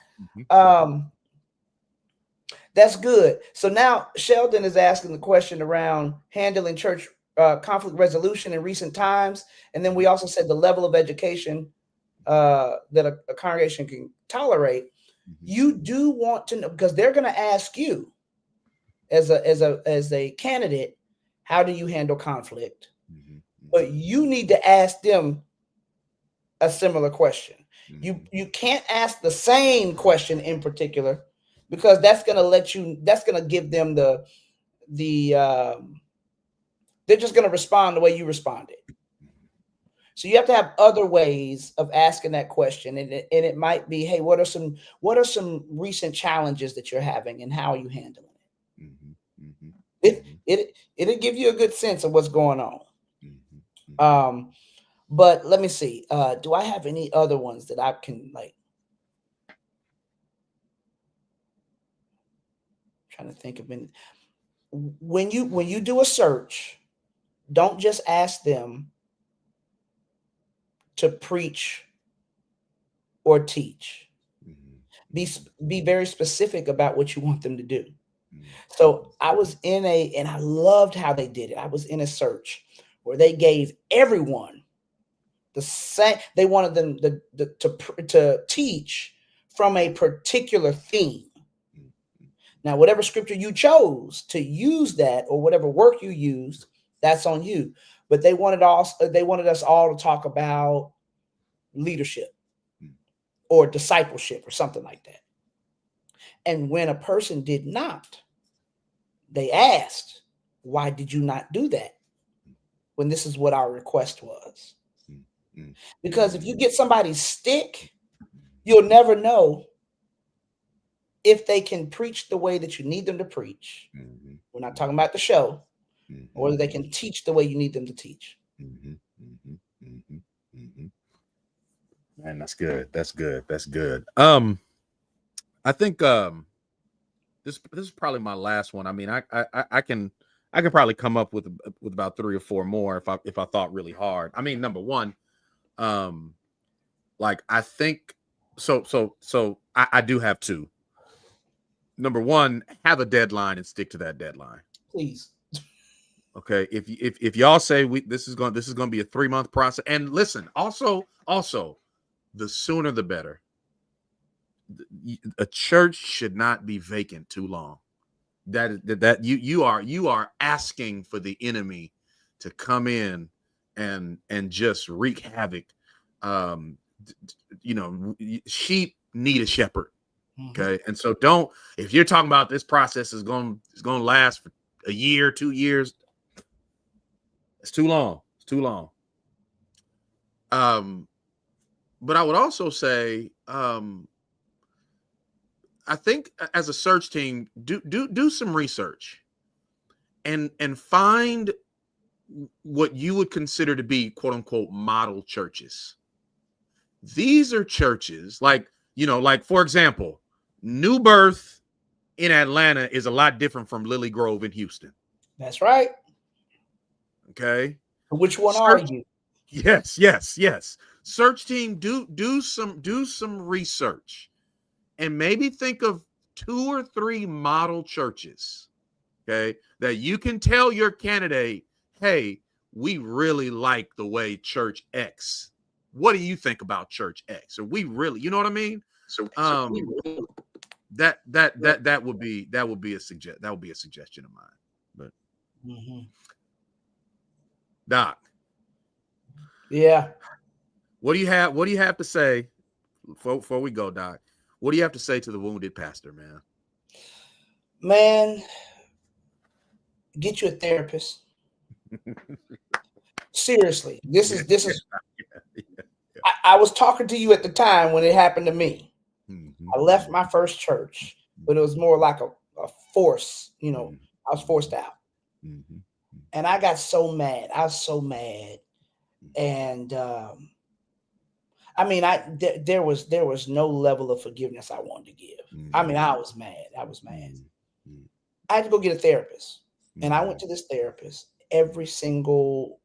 That's good. So now Sheldon is asking the question around handling church conflict resolution in recent times. And then we also said the level of education that a congregation can tolerate. You do want to know, because they're going to ask you as a candidate, how do you handle conflict? But you need to ask them a similar question. You can't ask the same question in particular, because that's going to give them they're just going to respond the way you responded. So you have to have other ways of asking that question, and it might be, hey, what are some recent challenges that you're having, and how are you handling it? Mm-hmm, mm-hmm, It'll give you a good sense of what's going on. mm-hmm, mm-hmm. But let me see. Do I have any other ones that I can like? Trying to think of any. When you do a search, don't just ask them to preach or teach. Be very specific about what you want them to do. So I was and I loved how they did it. I was in a search where they gave everyone the same. They wanted them to teach from a particular theme. Now, whatever scripture you chose to use that, or whatever work you used, that's on you. But they wanted us all to talk about leadership or discipleship or something like that. And when a person did not, they asked, why did you not do that? When this is what our request was. Because if you get somebody's stick, you'll never know if they can preach the way that you need them to preach. We're not talking about the show, or they can teach the way you need them to teach. Man, that's good. That's good. That's good. I think this is probably my last one. I mean, I can probably come up with about 3 or 4 more if I thought really hard. I mean, number one, like I think so I do have 2. Number one, have a deadline and stick to that deadline. Please. Okay. If y'all say this is going to be a 3-month process, and listen, also the sooner the better. A church should not be vacant too long. That you are asking for the enemy to come in and just wreak havoc. Sheep need a shepherd. Okay. And so if you're talking about this process is going to last for a year, 2 years, it's too long. It's too long. But I would also say, I think as a search team, do some research and find what you would consider to be quote unquote model churches. These are churches like for example, New Birth in Atlanta is a lot different from Lily Grove in Houston. That's right. Okay. Which one are you? Yes. Search team, do some research and maybe think of 2 or 3 model churches, okay, that you can tell your candidate, hey, we really like the way Church X. What do you think about Church X? Or we really, you know what I mean? So that would be a suggestion of mine. But Doc. Yeah. What do you have to say before we go, Doc? What do you have to say to the wounded pastor, man? Man, get you a therapist. Seriously, this is. I was talking to you at the time when it happened to me. I left my first church, but it was more like a force. I was forced out, and I got so mad. I was so mad, and I mean, there was no level of forgiveness I wanted to give. I mean, I was mad. I had to go get a therapist, and I went to this therapist every 2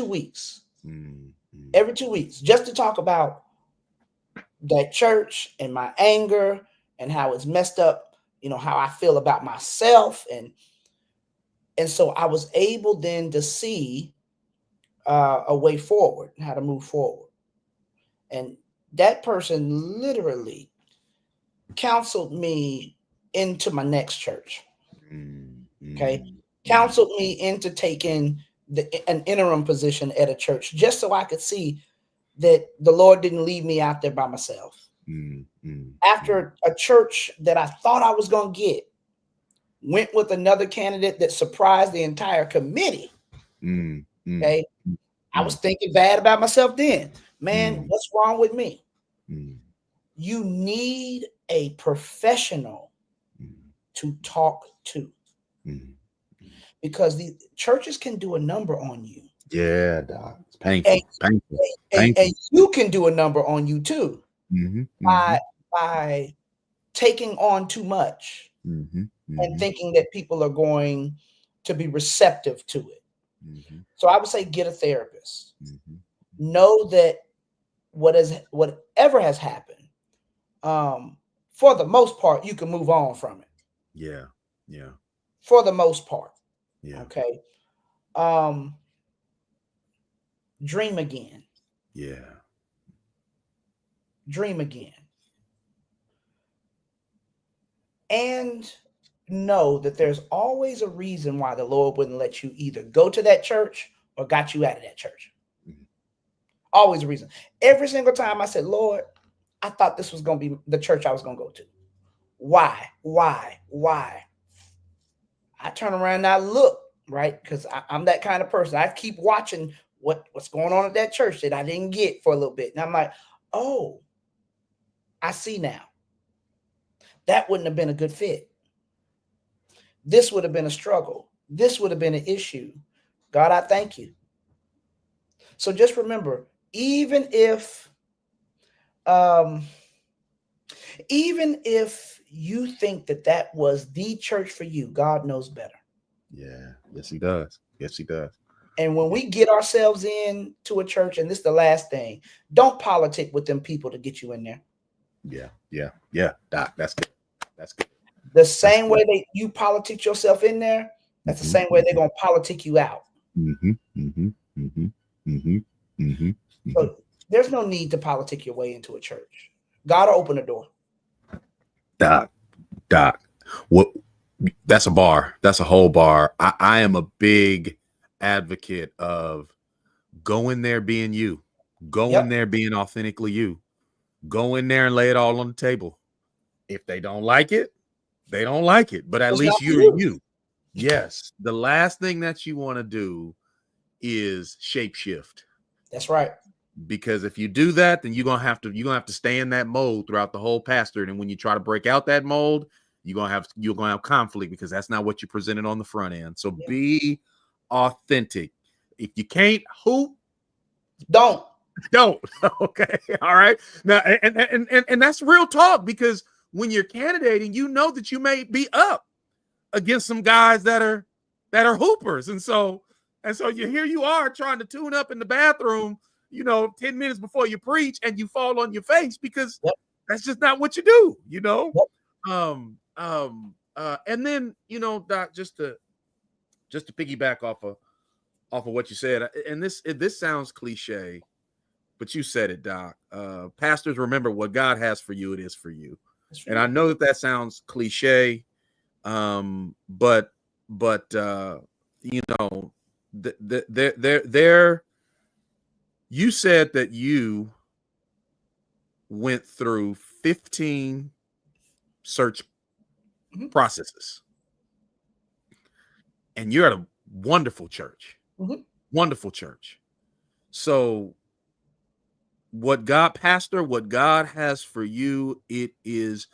weeks. Every 2 weeks, just to talk about that church and my anger and how it's messed up, how I feel about myself. And so I was able then to see a way forward, how to move forward. And that person literally counseled me into my next church. Okay. Counseled me into taking an interim position at a church just so I could see that the Lord didn't leave me out there by myself. After a church that I thought I was going to get, went with another candidate that surprised the entire committee. Okay. I was thinking bad about myself then. Man, what's wrong with me? You need a professional to talk to, because the churches can do a number on you. Yeah, Doc. It's painful. And, and you can do a number on you too, by taking on too much and thinking that people are going to be receptive to it. So I would say get a therapist. Know that whatever has happened, for the most part, you can move on from it. Yeah. For the most part. Yeah. Okay. Dream again. Yeah. Dream again. And know that there's always a reason why the Lord wouldn't let you either go to that church or got you out of that church. Always a reason. Every single time I said, Lord, I thought this was going to be the church I was going to go to. Why? I turn around and I look, right? Because I'm that kind of person. I keep watching what's going on at that church that I didn't get for a little bit. And I'm like, oh, I see now. That wouldn't have been a good fit. This would have been a struggle. This would have been an issue. God, I thank you. So just remember, even if you think that was the church for you, God knows better. Yeah. Yes, he does. And when we get ourselves into a church, and this is the last thing, don't politic with them people to get you in there. Yeah. Doc, that's good. The same way that you politic yourself in there, that's the same way they're going to politic you out. So there's no need to politic your way into a church. God will open the door. Doc, what? That's a bar. That's a whole bar. I am a big advocate of go in there being you. Go in there being authentically you. Go in there and lay it all on the table. If they don't like it, they don't like it. But at least you're you. Yes. The last thing that you want to do is shapeshift. That's right. Because if you do that, then you're gonna have to stay in that mold throughout the whole pastorate. And when you try to break out that mold, you're gonna have conflict, because that's not what you presented on the front end. So be authentic. If you can't hoop, don't. Okay. All right. Now, and that's real talk, because when you're candidating, you know that you may be up against some guys that are hoopers. And so here you are trying to tune up in the bathroom, 10 minutes before you preach, and you fall on your face, because that's just not what you do, and then, Doc, just to piggyback off of what you said, and this sounds cliche, but you said it, Doc. Pastors, remember, what God has for you, it is for you. And I know that sounds cliche, but you said that you went through 15 search processes, and you're at a wonderful church. Wonderful church. So what God has for you, it is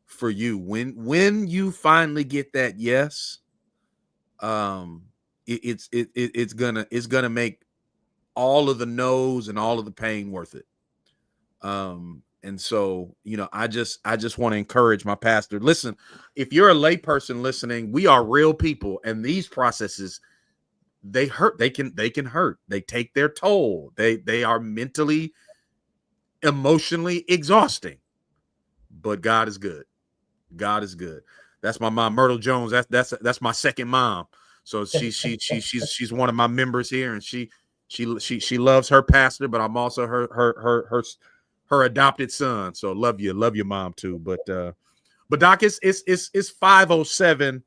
for you. When you finally get that yes, it's gonna make all of the no's and all of the pain worth it. And so, I just want to encourage my pastor. Listen, if you're a lay person listening, we are real people, and these processes, they hurt. They can hurt. They take their toll. They are mentally, emotionally exhausting. But God is good. God is good. That's my mom, Myrtle Jones. That's my second mom. So she's one of my members here, and she loves her pastor, but I'm also her adopted son. So love you, mom too. But Doc, it's 5:07.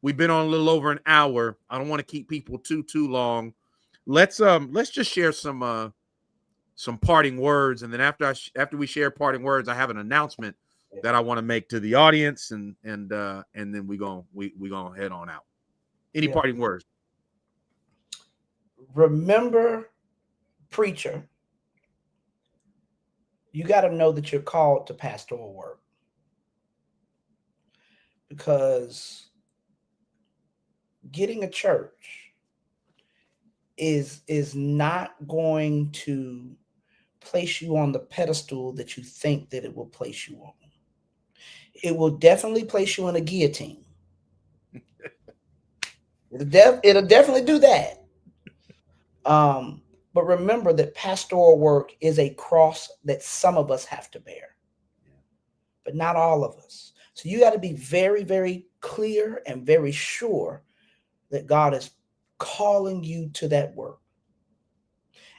We've been on a little over an hour. I don't want to keep people too long. Let's just share some parting words, and then after we share parting words, I have an announcement that I want to make to the audience, and then we gonna head on out. Any parting words? Remember, preacher, you got to know that you're called to pastoral work, because getting a church is not going to place you on the pedestal that you think that it will place you on. It will definitely place you in a guillotine. It'll definitely do that. But remember that pastoral work is a cross that some of us have to bear, but not all of us. So you got to be very, very clear and very sure that God is calling you to that work.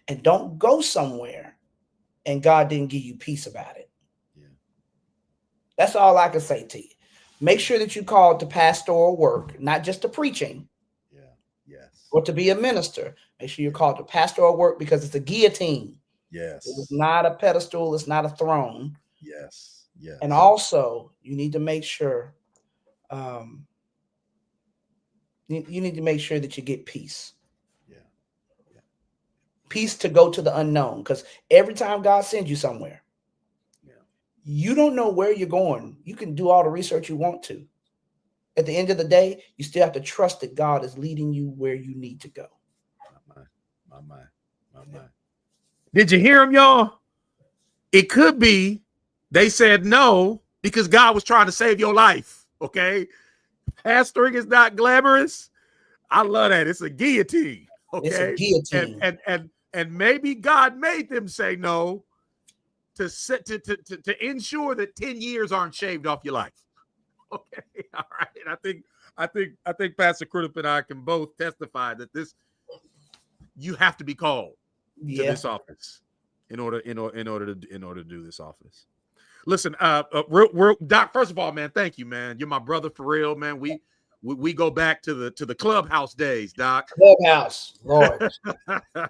And don't go somewhere and God didn't give you peace about it. Yeah. That's all I can say to you. Make sure that you called to pastoral work, not just to preaching. Yeah. Yes. Or to be a minister. Make sure you're called to pastoral work, because it's a guillotine. Yes. It's not a pedestal. It's not a throne. Yes. Yes. And also, you need to make sure you need to make sure that you get peace. Yeah. Peace to go to the unknown, because every time God sends you somewhere, you don't know where you're going. You can do all the research you want to. At the end of the day, you still have to trust that God is leading you where you need to go. My mind. Did you hear him, y'all? It could be they said no because God was trying to save your life. Okay. Pastoring is not glamorous. I love that. It's a guillotine. Okay. It's a guillotine. And maybe God made them say no to ensure that 10 years aren't shaved off your life. Okay. All right. I think Pastor Crudup and I can both testify that you have to be called to this office in order to do this office. Listen, Doc, first of all, man, thank you, man. You're my brother for real, man. We go back to the clubhouse days, Doc. Clubhouse, Lord. I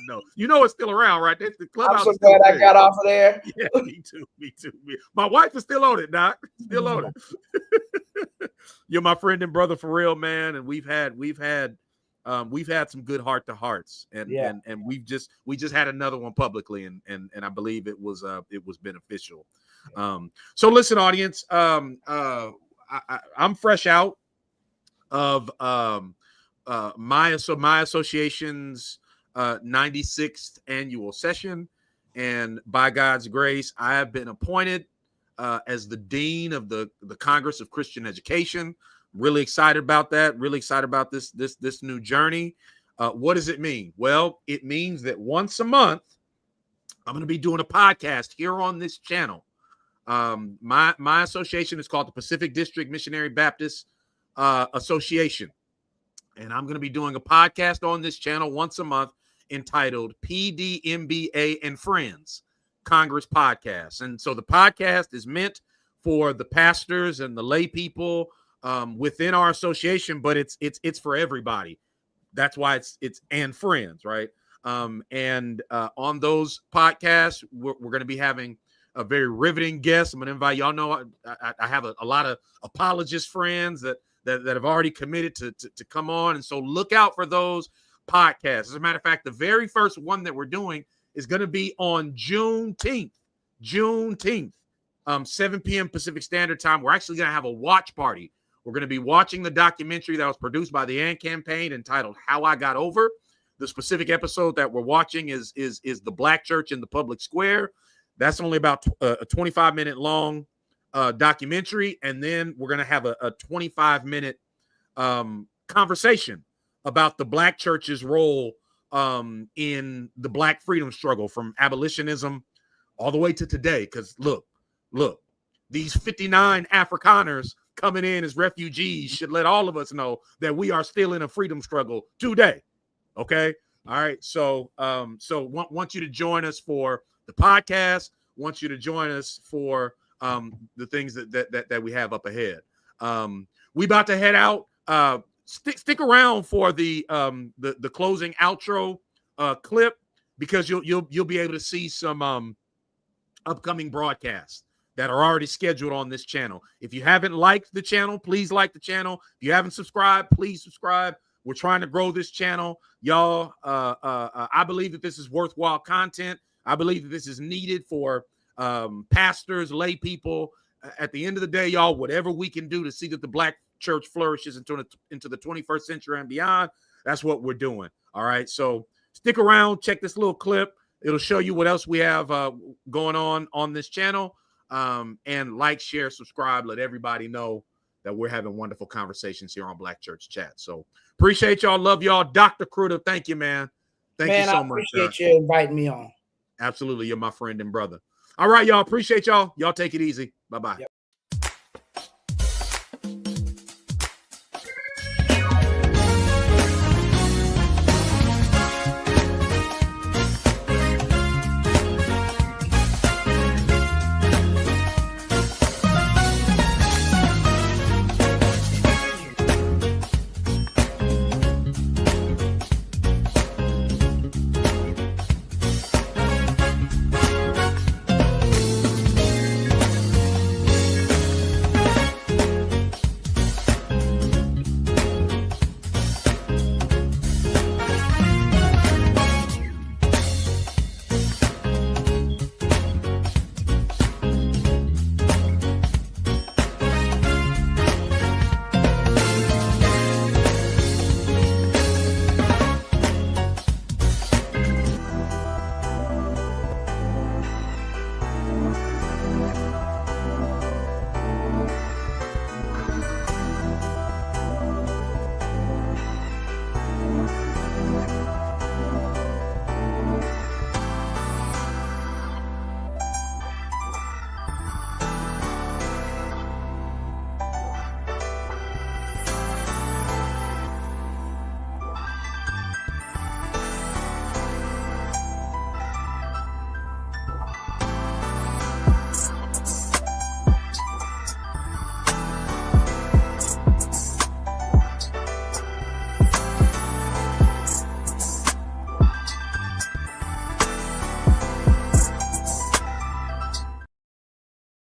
know. You know it's still around, right? The clubhouse. I'm so glad I got off of there. Yeah, me too. My wife is still on it, Doc. Still on it. You're my friend and brother for real, man. And we've had some good heart to hearts, and we just had another one publicly, and I believe it was beneficial. So listen, audience, I'm fresh out of my association's 96th annual session, and by God's grace, I have been appointed as the dean of the Congress of Christian Education. Really excited about that. Really excited about this new journey. What does it mean? Well, it means that once a month, I'm going to be doing a podcast here on this channel. My association is called the Pacific District Missionary Baptist Association, and I'm going to be doing a podcast on this channel once a month entitled PDMBA and Friends Congress Podcast. And so the podcast is meant for the pastors and the lay people within our association, but it's for everybody. That's why it's and friends, right? And on those podcasts, we're going to be having a very riveting guest. I'm going to invite y'all. Know I have a lot of apologist friends that have already committed to come on, and so look out for those podcasts. As a matter of fact, the very first one that we're doing is going to be on Juneteenth, 7 p.m. Pacific Standard Time. We're actually going to have a watch party. We're going to be watching the documentary that was produced by the AND campaign entitled How I Got Over. The specific episode that we're watching is the Black Church in the Public Square. That's only about a 25-minute long documentary. And then we're going to have a 25-minute conversation about the Black Church's role in the Black freedom struggle from abolitionism all the way to today. Because look, these 59 Afrikaners coming in as refugees should let all of us know that we are still in a freedom struggle today. Okay. All right. So want you to join us for the podcast. Want you to join us for the things that we have up ahead. We about to head out. Stick around for the closing outro clip, because you'll be able to see some upcoming broadcasts that are already scheduled on this channel. If you haven't liked the channel, please like the channel. If you haven't subscribed, please subscribe. We're trying to grow this channel. Y'all, I believe that this is worthwhile content. I believe that this is needed for pastors, lay people. At the end of the day, y'all, whatever we can do to see that the Black church flourishes into the 21st century and beyond, that's what we're doing. All right. So stick around, check this little clip. It'll show you what else we have going on this channel. And like, share, subscribe. Let everybody know that we're having wonderful conversations here on Black Church Chat. So appreciate y'all. Love y'all. Dr. Cruder, thank you, man. Thank you so much. I appreciate you inviting me on. Absolutely. You're my friend and brother. All right, y'all. Appreciate y'all. Y'all take it easy. Bye-bye. Yep.